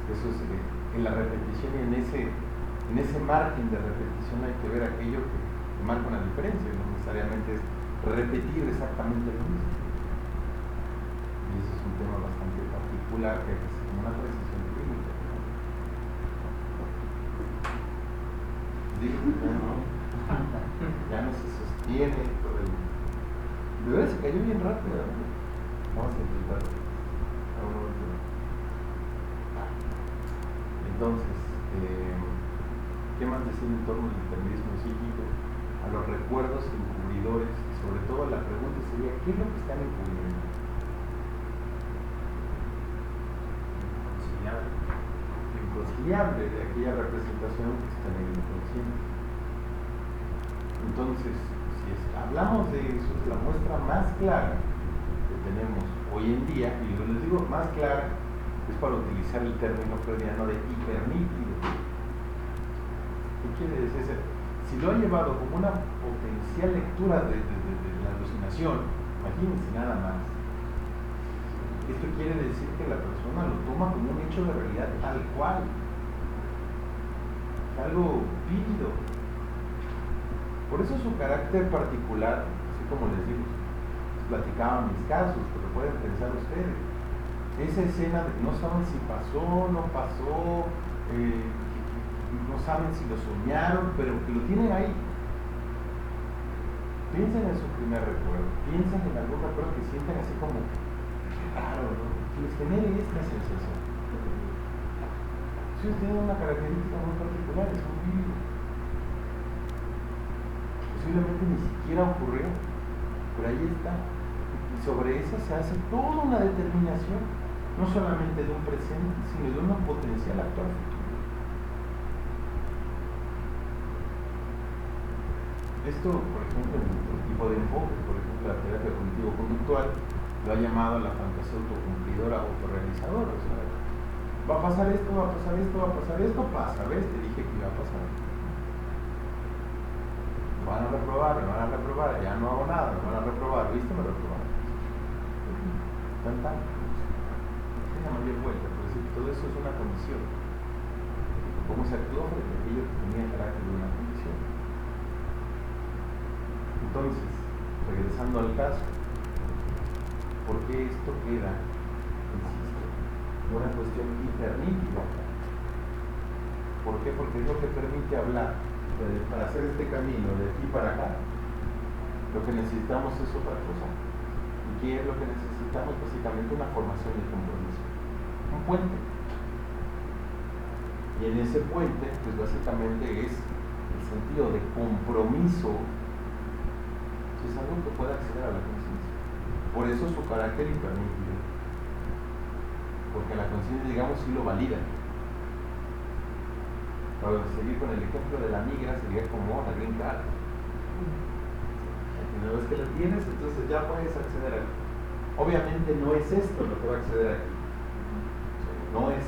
Speaker 1: Eso es en la repetición y en ese margen de repetición hay que ver aquello que marca una diferencia, no necesariamente es repetir exactamente lo mismo. Y ese es un tema bastante particular que es una precisión clínica. Digo, ya no se sostiene todo el... De verdad se cayó bien rápido, ¿no? Vamos a intentarlo. Entonces, ¿qué más decir en torno al determinismo psíquico? A los recuerdos encubridores, sobre todo la pregunta sería, ¿qué es lo que están encubriendo? Inconciliable de aquella representación que está en el inconsciente. Entonces, si hablamos de eso, es la muestra más clara que tenemos hoy en día, y yo les digo más clara, es para utilizar el término freudiano de hipernítido. ¿Qué quiere decir eso? Si lo ha llevado como una potencial lectura de la alucinación, imagínense nada más. Esto quiere decir que la persona lo toma como un hecho de realidad tal cual. Es algo vívido. Por eso su carácter particular, así como les digo, platicaban mis casos, pero pueden pensar ustedes. Esa escena de que no saben si pasó, no pasó, no saben si lo soñaron, pero que lo tienen ahí. Piensen en su primer recuerdo, piensen en algún recuerdo que sienten así como raro, ¿no? Que les genere esta sensación. Si ustedes tienen una característica muy particular, es un vívido. Posiblemente ni siquiera ocurrió, pero ahí está. Y sobre esa se hace toda una determinación, no solamente de un presente, sino de una potencial actual futuro. Esto, por ejemplo, en otro tipo de enfoque, por ejemplo, la terapia cognitivo-conductual, lo ha llamado la fantasía autocumplidora, autorrealizadora. O sea, va a pasar esto, va a pasar esto, va a pasar esto, pasa, ¿ves? Te dije que iba a pasar. Me van a reprobar, ya no hago nada, me van a reprobar, ¿viste? Me reprobaron. Tan. Es la mayor vuelta, por decir, todo eso es una condición. ¿Cómo se actuó frente a aquello que tenía el carácter de una condición? Entonces, regresando al caso, ¿por qué esto queda, insisto, una cuestión hipernítida? ¿Por qué? Porque es lo que permite hablar
Speaker 2: para hacer este camino de aquí para acá, lo que necesitamos es otra cosa. ¿Y qué es lo que necesitamos? Básicamente una formación de compromiso, un puente. Y en ese puente, pues básicamente es el sentido de compromiso, es algo que puede acceder a la conciencia. Por eso su carácter impermitido, porque la conciencia, digamos, sí lo valida. Para seguir con el ejemplo de la migra, sería como la green card. Una vez que la tienes, entonces ya puedes acceder a él. Obviamente no es esto lo que va a acceder aquí. No es.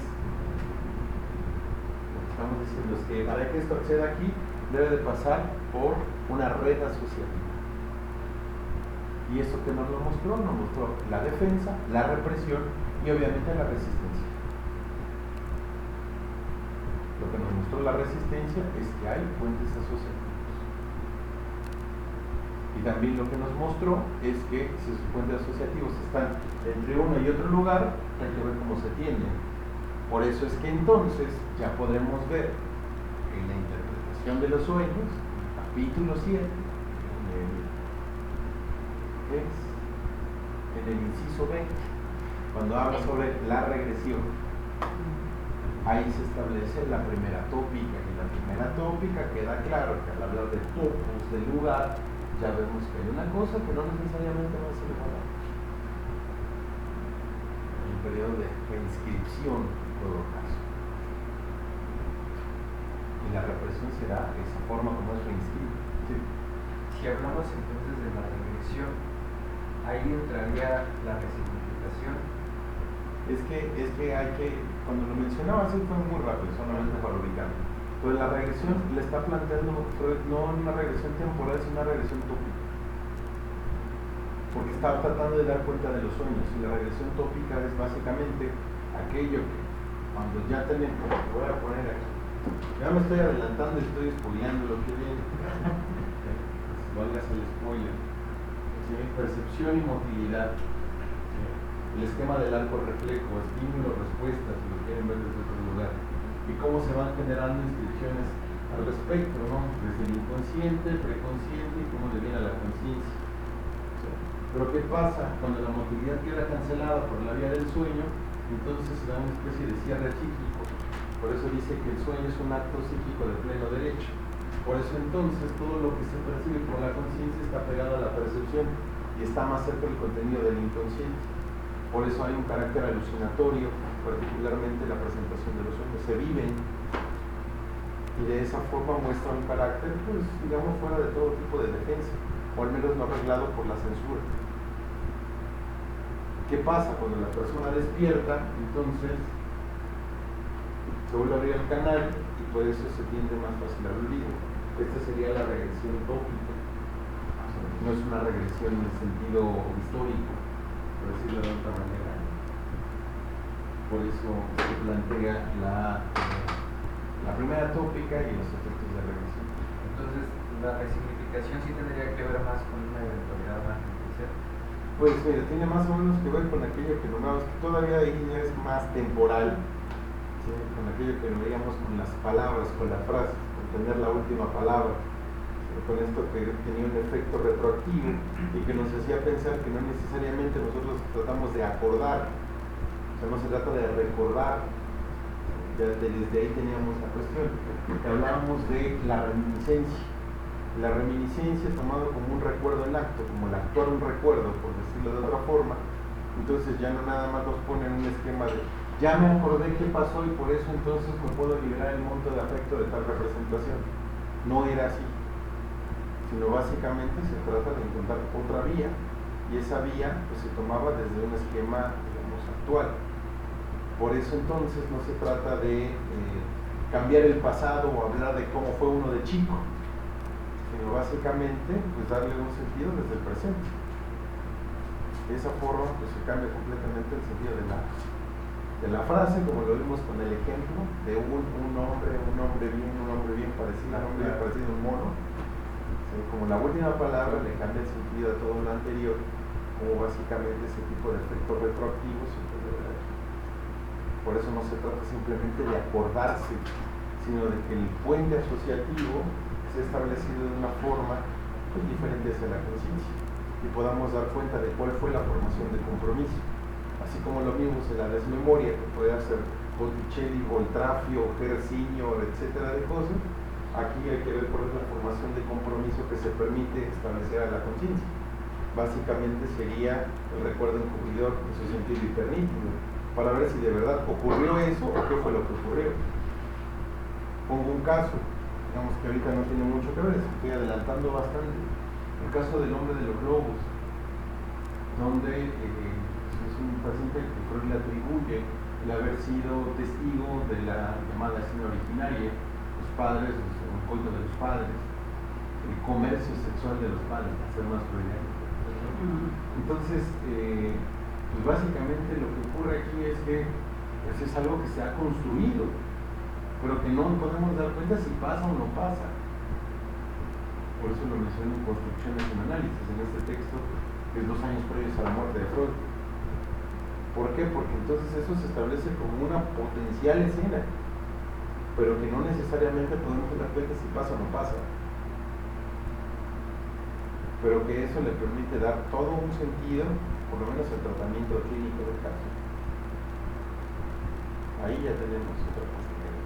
Speaker 2: Lo que estamos diciendo es que para que esto acceda aquí, debe de pasar por una red asociativa. Y eso que nos mostró la defensa, la represión y obviamente la resistencia. Lo que nos mostró la resistencia es que hay puentes asociativos. Y también lo que nos mostró es que si esos puentes asociativos están entre uno y otro lugar, hay que ver cómo se tienden. Por eso es que entonces ya podremos ver en la interpretación de los sueños, capítulo 7, en el inciso B, cuando habla sobre la regresión. Ahí se establece la primera tópica, y la primera tópica queda claro que al hablar de topos, del lugar, ya vemos que hay una cosa que no necesariamente va a ser igual. Hay un periodo de reinscripción en todo caso. Y la represión será esa forma como es reinscrito. ¿Sí?
Speaker 5: Si hablamos entonces de la regresión, ahí entraría la resignificación.
Speaker 2: Es que hay que, cuando lo mencionaba así fue muy rápido, solamente para ubicarlo. Pero la regresión le está planteando no una regresión temporal, sino una regresión tópica. Porque estaba tratando de dar cuenta de los sueños. Y la regresión tópica es básicamente aquello que cuando ya tenemos, voy a poner aquí, ya me estoy adelantando y estoy spoileando lo que viene. Válgase el spoiler. ¿Sí? Percepción y motilidad. ¿Sí? El esquema del arco reflejo, estímulo, respuesta, si lo quieren ver desde otro lugar. Y cómo se van generando inscripciones al respecto, ¿no? Desde el inconsciente, preconsciente y cómo le viene a la conciencia. ¿Sí? Pero ¿qué pasa? Cuando la motilidad queda cancelada por la vía del sueño, entonces se da una especie de cierre psíquico. Por eso dice que el sueño es un acto psíquico de pleno derecho. Por eso entonces todo lo que se percibe por la conciencia está pegado a la percepción y está más cerca del contenido del inconsciente. Por eso hay un carácter alucinatorio, particularmente la presentación de los sueños. Se viven y de esa forma muestra un carácter, pues digamos, fuera de todo tipo de defensa, o al menos no arreglado por la censura. ¿Qué pasa cuando la persona despierta? Entonces se vuelve a abrir el canal y por eso se tiende más fácil al olvido. Esta sería la regresión tópica. No es una regresión en el sentido histórico, por decirlo de otra manera. Por eso se plantea la primera tópica y los efectos de regresión.
Speaker 5: Entonces, la resignificación sí tendría que ver más con una eventualidad más especial.
Speaker 2: Pues mira, tiene más o menos que ver con aquello que nombramos, que todavía ahí es más temporal, ¿sí? Con aquello que lo veíamos con las palabras, con la frase, con tener la última palabra, ¿sí? Con esto que tenía un efecto retroactivo y que nos hacía pensar que no necesariamente nosotros tratamos de acordar, o sea, no se trata de recordar. Ya desde ahí teníamos la cuestión, que hablábamos de la reminiscencia. La reminiscencia tomado como un recuerdo en acto, como el actuar un recuerdo, por decirlo de otra forma. Entonces ya no nada más nos ponen un esquema de ya me acordé qué pasó y por eso entonces me puedo liberar el monto de afecto de tal representación. No era así, sino básicamente se trata de encontrar otra vía, y esa vía pues se tomaba desde un esquema, digamos, actual. Por eso entonces no se trata de cambiar el pasado o hablar de cómo fue uno de chico, sino básicamente pues darle un sentido desde el presente. De esa forma pues se cambia completamente el sentido de la frase, como lo vimos con el ejemplo de un hombre bien parecido, a un mono. ¿Sí? Como la última palabra le cambia el sentido a todo lo anterior, como básicamente ese tipo de efectos retroactivos se puede ver. Por eso no se trata simplemente de acordarse, sino de que el puente asociativo esté establecido de una forma pues, diferente hacia la conciencia y podamos dar cuenta de cuál fue la formación de compromiso. Así como lo mismo en la desmemoria, que puede ser Botticelli, Voltrafio, Herzinio, etcétera de cosas, aquí hay que ver cuál es la formación de compromiso que se permite establecer a la conciencia. Básicamente sería el recuerdo encubridor en su sentido hipernítido, para ver si de verdad ocurrió eso o qué fue lo que ocurrió. Pongo un caso, digamos que ahorita no tiene mucho que ver, estoy adelantando bastante, el caso del hombre de los lobos, donde es un paciente que Freud le atribuye el haber sido testigo de la llamada escena originaria, los padres, el coito de los padres, el comercio sexual de los padres, para ser más freudiano. Entonces, pues básicamente lo que ocurre aquí es que pues es algo que se ha construido, pero que no podemos dar cuenta si pasa o no pasa. Por eso lo menciono en Construcciones en Análisis, en este texto, que es 2 años previos a la muerte de Freud. ¿Por qué? Porque entonces eso se establece como una potencial escena, pero que no necesariamente podemos dar cuenta si pasa o no pasa. Pero que eso le permite dar todo un sentido, por lo menos el tratamiento clínico del caso. Ahí ya tenemos otra posibilidad.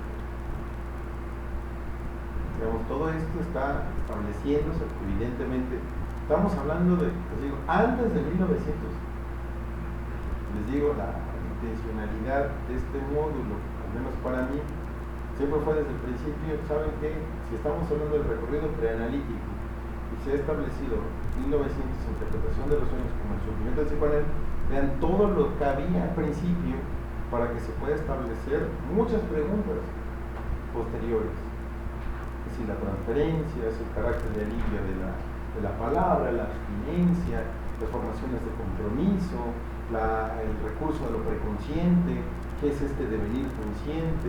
Speaker 2: Digamos, todo esto está estableciéndose, evidentemente. Estamos hablando de, les digo, antes de 1900. Les digo, la intencionalidad de este módulo, al menos para mí, siempre fue desde el principio, ¿saben qué? Si estamos hablando del recorrido preanalítico, y se ha establecido en 1900 interpretación de los sueños como el sufrimiento del psicoanálisis, vean todo lo que había al principio para que se pueda establecer muchas preguntas posteriores. Es decir, la transferencia, es el carácter de alivio de la palabra, la abstinencia, las formaciones de compromiso, el recurso de lo preconsciente, qué es este devenir consciente,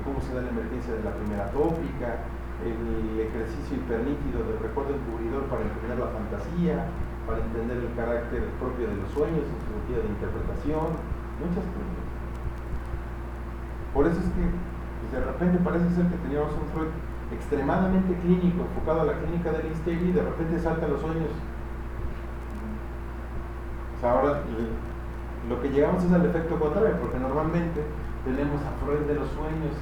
Speaker 2: cómo se da la emergencia de la primera tópica, el ejercicio hipernítido del recuerdo encubridor para entender la fantasía, para entender el carácter propio de los sueños en su sentido de interpretación, muchas cosas. Por eso es que pues de repente parece ser que teníamos un Freud extremadamente clínico, enfocado a la clínica de la histeria, y de repente saltan los sueños. O sea, ahora lo que llegamos es al efecto contrario, porque normalmente tenemos a Freud de los sueños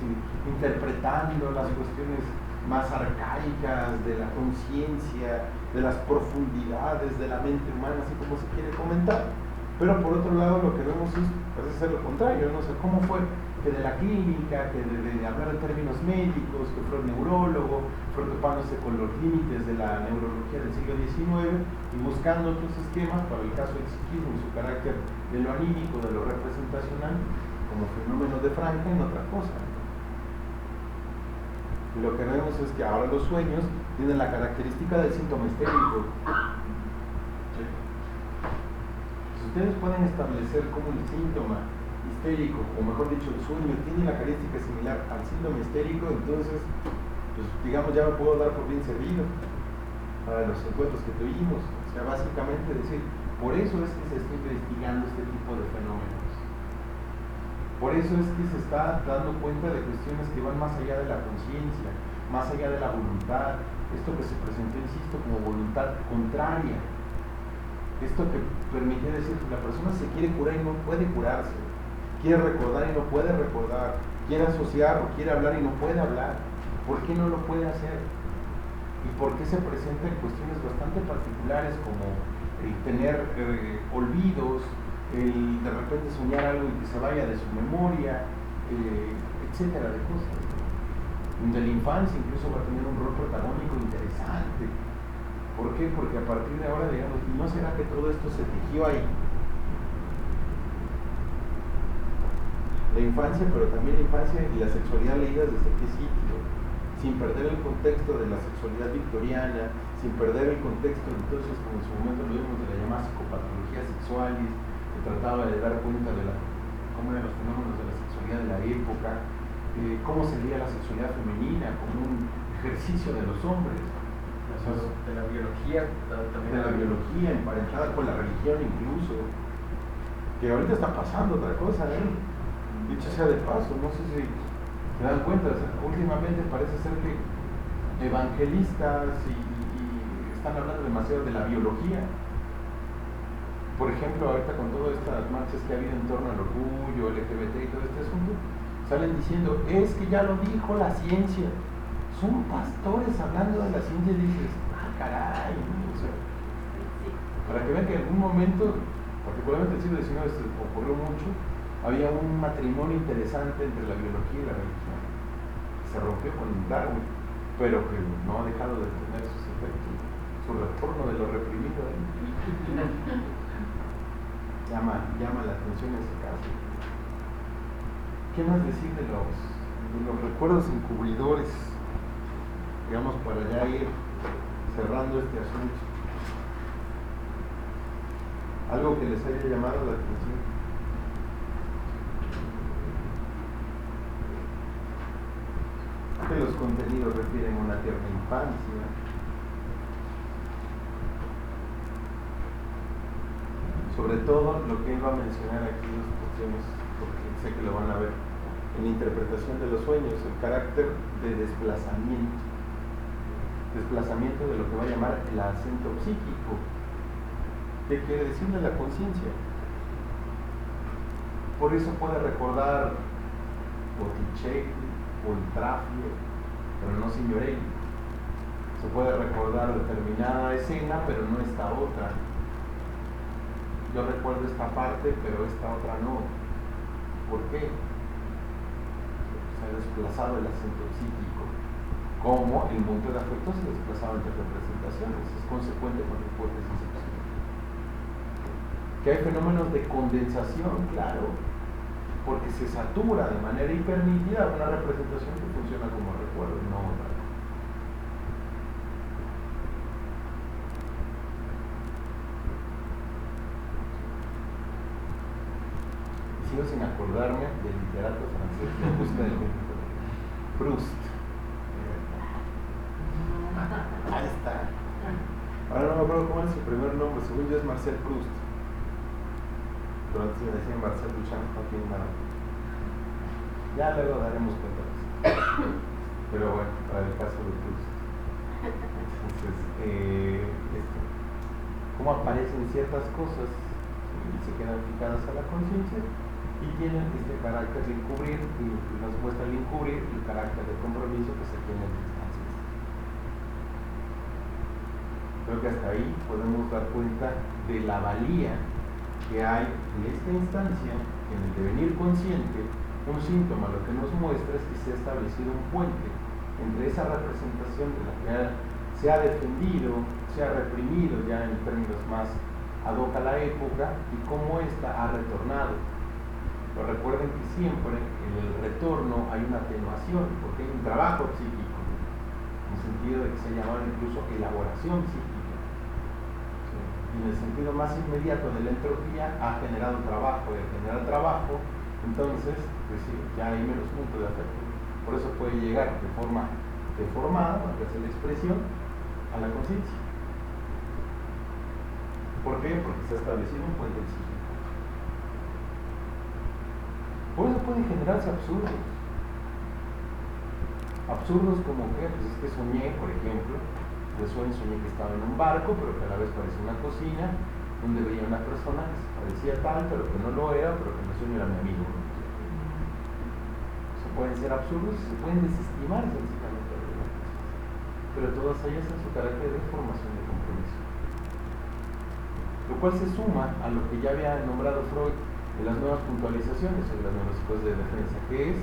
Speaker 2: interpretando las cuestiones más arcaicas de la conciencia, de las profundidades de la mente humana, así como se quiere comentar. Pero por otro lado lo que vemos es, parece ser lo contrario, ¿no? O sea, ¿cómo fue que de la clínica, que de hablar en términos médicos, que fue neurólogo, preocupándose con los límites de la neurología del siglo XIX y buscando otros esquemas para el caso del psiquismo y su carácter de lo anímico, de lo representacional, como fenómeno de Franca en otra cosa? Y lo que vemos es que ahora los sueños tienen la característica del síntoma histérico. ¿Sí? Si ustedes pueden establecer cómo el síntoma histérico, o mejor dicho, el sueño, tiene la característica similar al síndrome histérico, entonces, pues digamos, ya me puedo dar por bien servido para los encuentros que tuvimos. O sea, básicamente decir, por eso es que se está investigando este tipo de fenómenos. Por eso es que se está dando cuenta de cuestiones que van más allá de la conciencia, más allá de la voluntad, esto que se presentó, insisto, como voluntad contraria. Esto que permite decir que la persona se quiere curar y no puede curarse, quiere recordar y no puede recordar, quiere asociar o quiere hablar y no puede hablar. ¿Por qué no lo puede hacer? ¿Y por qué se presentan cuestiones bastante particulares como el tener olvidos, el de repente soñar algo y que se vaya de su memoria, etcétera, de cosas? De la infancia incluso va a tener un rol protagónico interesante. ¿Por qué? Porque a partir de ahora, digamos, ¿no será que todo esto se tejió ahí? La infancia, pero también la infancia y la sexualidad leídas desde qué sitio, sin perder el contexto de la sexualidad victoriana, sin perder el contexto, entonces, como en su momento lo vimos, de la llamada psicopatología sexualis, que trataba de dar cuenta de cómo eran los fenómenos de la sexualidad de la época, cómo se veía la sexualidad femenina como un ejercicio de los hombres,
Speaker 5: de la biología, también
Speaker 2: de la biología emparentada con la religión incluso, que ahorita está pasando otra cosa, dicho sea de paso, no sé si se dan cuenta, o sea, últimamente parece ser que
Speaker 1: evangelistas y están hablando demasiado de la biología. Por ejemplo, ahorita con todas estas marchas que ha habido en torno al orgullo, LGBT y todo este asunto, salen diciendo, es que ya lo dijo la ciencia. Son pastores hablando de la ciencia y dices, ah, caray, ¿no? O sea, para que vean que en algún momento, particularmente en el siglo XIX se ocurrió mucho, había un matrimonio interesante entre la biología y la religión. Se rompió con Darwin, pero que no ha dejado de tener sus efectos, su retorno de lo reprimido. Llama la atención ese caso. ¿Qué más decir de los recuerdos encubridores? Digamos, para ya ir cerrando este asunto. Algo que les haya llamado la atención. Que los contenidos refieren a una tierna infancia. Sobre todo lo que él va a mencionar aquí, dos cuestiones, porque sé que lo van a ver en la interpretación de los sueños, el carácter de desplazamiento de lo que va a llamar el acento psíquico. ¿Qué quiere decir de la conciencia? Por eso puede recordar Botticelli o el Trafio, pero no Signorelli. Se puede recordar determinada escena, pero no esta otra. Yo recuerdo esta parte, pero esta otra no. ¿Por qué? Se ha desplazado el acento psíquico, como el mundo de afectos se ha desplazado entre representaciones. Es consecuente con la hipótesis psíquica. Que hay fenómenos de condensación, claro, porque se satura de manera hipernítida una representación que funciona como recuerdo, no otra. Sigo sin acordarme del literato francés que busca del México, Proust. Ahí está. Ahora no me acuerdo cómo es su primer nombre, según yo es Marcel Proust. Pero antes me decían Marcel Duchamp, no tiene nada. Ya luego daremos cuenta de eso. Pero bueno, para el caso de Proust. Entonces, cómo aparecen ciertas cosas y se quedan fijadas a la conciencia y tienen este carácter de encubrir, y nos muestra el encubrir y el carácter de compromiso que se tiene en distancias. Creo que hasta ahí podemos dar cuenta de la valía que hay en esta instancia, en el devenir consciente. Un síntoma lo que nos muestra es que se ha establecido un puente entre esa representación de la que se ha defendido, se ha reprimido ya en términos más ad hoc a la época, y cómo ésta ha retornado. Pero recuerden que siempre en el retorno hay una atenuación, porque hay un trabajo psíquico, en el sentido de que se llama incluso elaboración psíquica. ¿Sí? Y en el sentido más inmediato de la entropía ha generado trabajo, y al generar trabajo, entonces, pues sí, ya hay menos punto de afecto. Por eso puede llegar de forma deformada, para hacer la expresión, a la conciencia. ¿Por qué? Porque se ha establecido un puente psíquico. Por eso pueden generarse absurdos. Absurdos como que, pues es que soñé, por ejemplo, soñé que estaba en un barco, pero que a la vez parecía una cocina, donde veía una persona que se parecía tal, pero que no lo era, pero que en el sueño era mi amigo. Se pueden ser absurdos y se pueden desestimar sencillamente. Pero todas ellas en su carácter de formación de compromiso. Lo cual se suma a lo que ya había nombrado Freud de las nuevas puntualizaciones sobre las neuropsicoses de defensa, que es,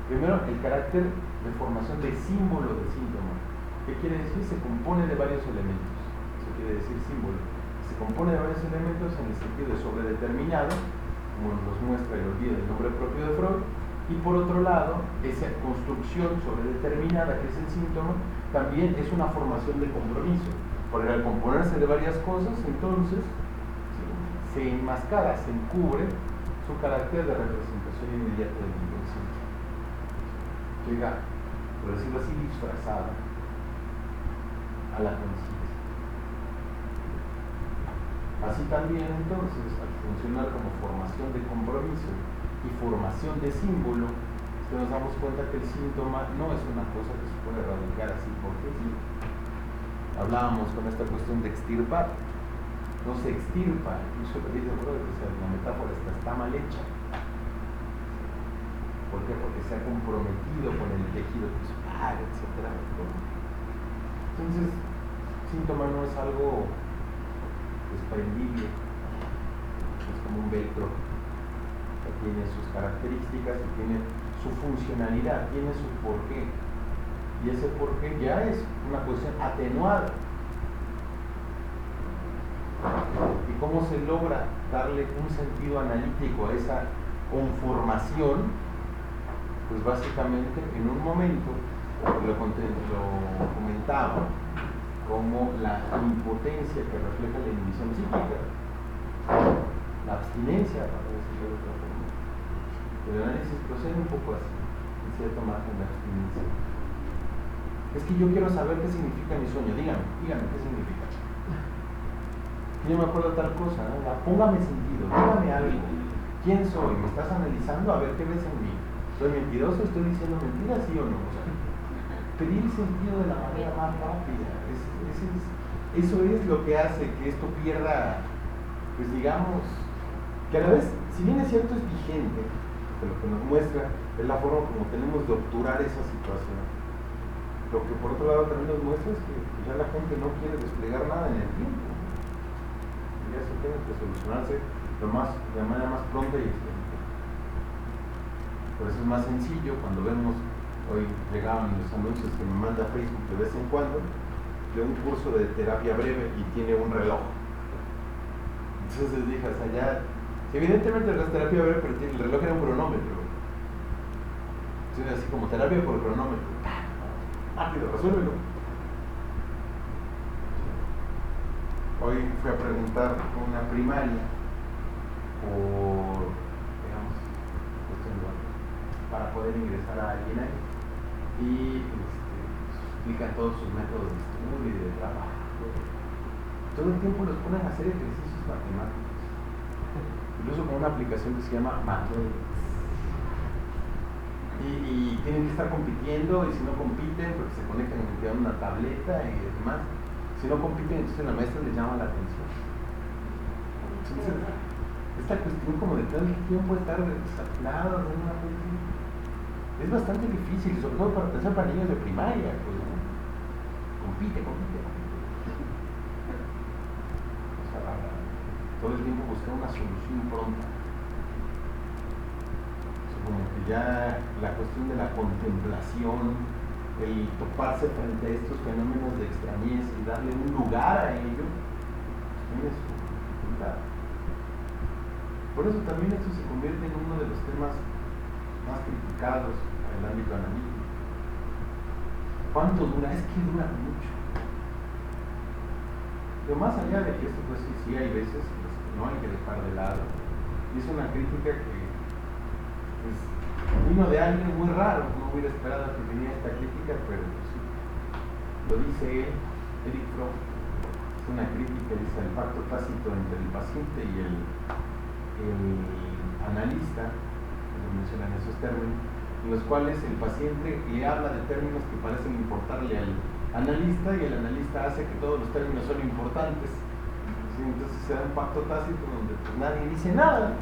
Speaker 1: primero, el carácter de formación de símbolo del síntoma. ¿Qué quiere decir? Se compone de varios elementos. Eso quiere decir símbolo. Se compone de varios elementos en el sentido de sobredeterminado, como nos muestra el olvido del nombre propio de Freud, y por otro lado, esa construcción sobredeterminada que es el síntoma, también es una formación de compromiso, porque al componerse de varias cosas, entonces se enmascara, se encubre su carácter de representación inmediata del inconsciente. Llega, por decirlo así, disfrazada a la conciencia. Así también, entonces, al funcionar como formación de compromiso y formación de símbolo,
Speaker 2: que nos damos cuenta que el síntoma no es una cosa que se puede erradicar así porque sí. Hablábamos con esta cuestión de extirpar. No se extirpa, incluso lo dice Freud, o sea, la metáfora está mal hecha. ¿Por qué? Porque se ha comprometido con el tejido muscular, etc. Entonces, síntoma no es algo desprendible, es como un velcro que tiene sus características y tiene su funcionalidad, tiene su porqué. Y ese porqué ya es una cuestión atenuada. ¿Y cómo se logra darle un sentido analítico a esa conformación? Pues básicamente en un momento lo comentaba como la impotencia que refleja la inhibición psíquica, la abstinencia, para decirlo de otra forma. El análisis procede un poco así, en cierto margen de abstinencia. Es que yo quiero saber qué significa mi sueño, dígame qué significa. Yo me acuerdo de tal cosa, ¿no? Póngame sentido, dígame algo. ¿Quién soy? ¿Me estás analizando? A ver qué ves en mí. ¿Soy mentiroso? ¿Estoy diciendo mentiras? ¿Sí o no? O sea, pedir sentido de la manera más rápida. Eso es lo que hace que esto pierda, pues digamos, que a la vez, si bien es cierto, es vigente, pero lo que nos muestra es la forma como tenemos de obturar esa situación. Lo que por otro lado también nos muestra es que ya la gente no quiere desplegar nada en el tiempo. Ya se tiene que solucionarse de manera más pronta y extensa. Por eso es más sencillo cuando vemos, hoy llegaban los anuncios que me manda Facebook de vez en cuando, de un curso de terapia breve y tiene un reloj. Entonces dije, o sea, ya, evidentemente la terapia breve, pero el reloj era un cronómetro. Entonces así como terapia por cronómetro. Rápido, resuélvelo. Hoy fui a preguntar a una primaria por, digamos, para poder ingresar a alguien ahí y explican todos sus métodos de estudio y de trabajo. Todo el tiempo los ponen a hacer ejercicios matemáticos, incluso con una aplicación que se llama Mathematics. Y tienen que estar compitiendo, y si no compiten, porque se conectan y te dan una tableta y demás. Si no compiten, entonces la maestra les llama la atención. Entonces, esta cuestión como de todo el tiempo estar desafinado en una cuestión es bastante difícil, sobre todo para pensar para niños de primaria, pues, ¿no? Compite. O sea, todo el tiempo buscar una solución pronta. O sea, como que ya la cuestión de la contemplación, el toparse frente a estos fenómenos de extrañeza y darle un lugar a ello, tiene su dificultad. Por eso también esto se convierte en uno de los temas más criticados en el ámbito analítico. ¿Cuánto dura? Es que dura mucho. Pero más allá de que esto, pues sí hay veces que no hay que dejar de lado. Y es una crítica que pues, vino de alguien muy raro, no hubiera esperado que viniera esta crítica, pero pues, sí. Lo dice él, Eric Fromm, es una crítica, dice el pacto tácito entre el paciente y el analista, como mencionan esos términos, en los cuales el paciente le habla de términos que parecen importarle al analista y el analista hace que todos los términos son importantes. ¿Sí? Entonces se da un pacto tácito donde pues, nadie dice nada.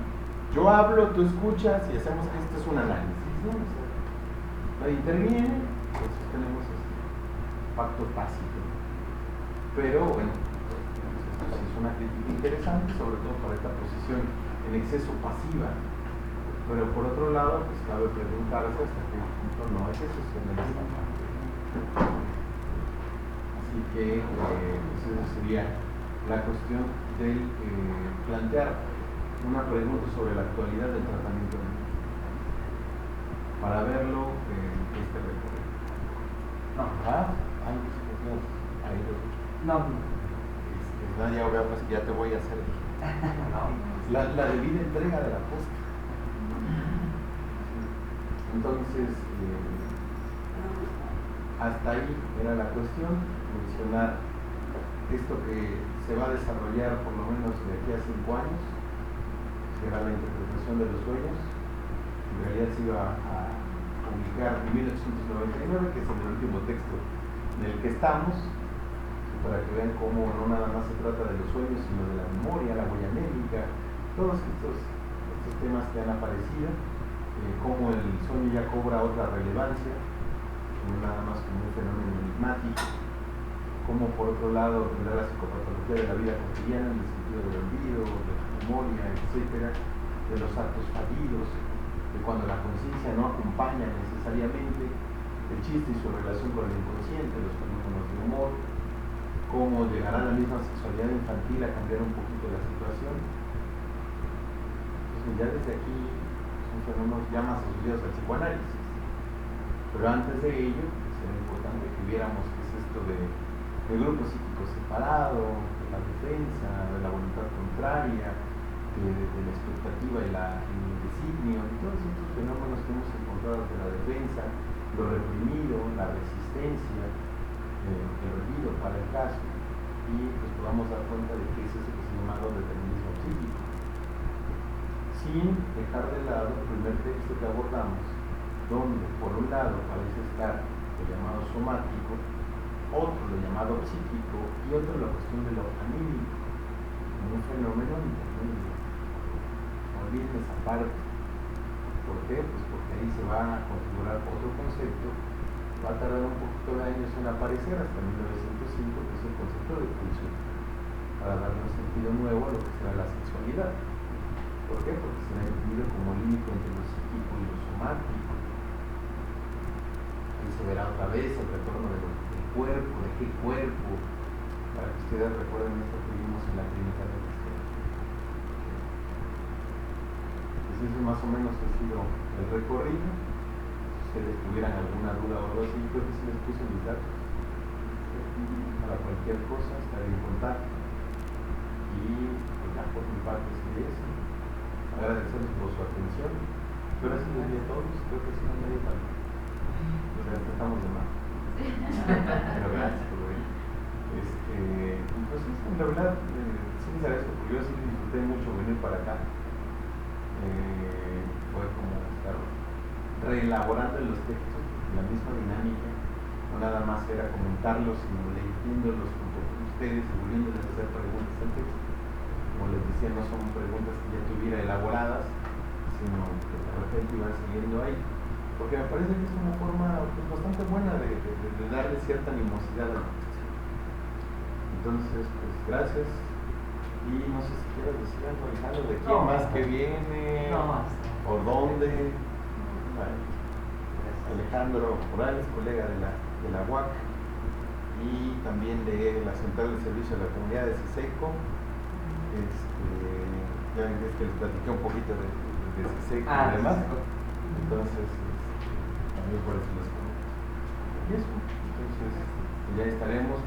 Speaker 2: Yo hablo, tú escuchas y hacemos que esto es un análisis, ¿no? O sea, nadie interviene, entonces tenemos este pacto tácito. Pero bueno, esto sí es una crítica interesante, sobre todo para esta posición en exceso pasiva. Pero por otro lado, pues cabe preguntarse hasta qué punto no es excepcionalista. Así que pues esa sería la cuestión del plantear una pregunta sobre la actualidad del tratamiento para verlo en este recorrido. No, ya veo, pues ya te voy a hacer la debida entrega de la posta. Entonces, hasta ahí era la cuestión, mencionar esto que se va a desarrollar por lo menos de aquí a 5 años, será la interpretación de los sueños. En realidad se iba a Kierkegaard en 1899, que es el último texto en el que estamos, para que vean cómo no nada más se trata de los sueños, sino de la memoria, la huella anémica, todos estos temas que han aparecido, cómo el sueño ya cobra otra relevancia, no nada más como un fenómeno enigmático, cómo por otro lado tendrá la psicopatología de la vida cotidiana en el sentido del olvido, de la memoria, etcétera, de los actos fallidos, de cuando la conciencia no acompaña necesariamente, el chiste y su relación con el inconsciente, los fenómenos de humor, cómo llegará la misma sexualidad infantil a cambiar un poquito la situación. Entonces ya desde aquí son fenómenos ya más asociados al psicoanálisis, pero antes de ello sería importante que viéramos qué es esto de grupo psíquico separado, de la defensa, de la voluntad contraria, de la expectativa y el designio, y todos estos fenómenos que hemos encontrado de la defensa, lo reprimido, la resistencia, el olvido para el caso, y pues podamos dar cuenta de que es eso que se llama determinismo psíquico, sin dejar de lado el primer texto que abordamos, donde por un lado parece estar lo llamado somático, otro lo llamado psíquico y otro la cuestión de lo anímico, como un fenómeno intermedio. No olviden esa parte. ¿Por qué? Pues porque ahí se va a configurar otro concepto, va a tardar un poquito de años en aparecer hasta 1905, que es el concepto de pulsión, para darle un sentido nuevo a lo que será la sexualidad. ¿Por qué? Porque se ha entendido como límite entre lo psíquico y lo somático. Ahí se verá otra vez el retorno del cuerpo, de qué cuerpo, para que ustedes recuerden esto que vimos en la clínica de Cristian. Pues eso más o menos ha sido el recorrido. Si ustedes tuvieran alguna duda o algo así, creo que sí les puse mis datos. Para cualquier cosa, estaré en contacto. Y pues ya por mi parte sería eso. Agradecerles por su atención. Yo ahora sí les di a todos, creo que sí no me dio tanto. Nos respetamos de más. Pero gracias por venir. Pues la verdad, sí les agradezco porque yo sí disfruté mucho venir para acá. Fue como estar reelaborando los textos, la misma dinámica, no nada más era comentarlos, sino leyéndolos junto con ustedes y volviéndoles a hacer preguntas al texto. Como les decía, no son preguntas que ya tuviera elaboradas, sino que de repente iban siguiendo ahí. Porque me parece que es una forma pues, bastante buena de darle cierta animosidad a la texto. Entonces, pues gracias. Y no sé si quieres decir algo, Alejandro, de quién más que viene, por dónde. Bueno, Alejandro Morales, colega de la UAC y también de la Central de Servicio de la Comunidad de CISECO. Ya ven que les platiqué un poquito de CISECO y demás. Entonces, también por eso les comento. Y eso, entonces ya estaremos,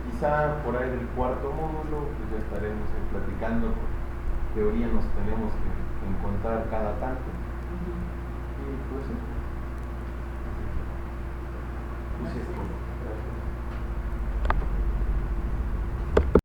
Speaker 2: quizá por ahí del cuarto módulo, pues ya estaremos platicando qué teoría nos tenemos que encontrar cada tanto. Y pues, gracias.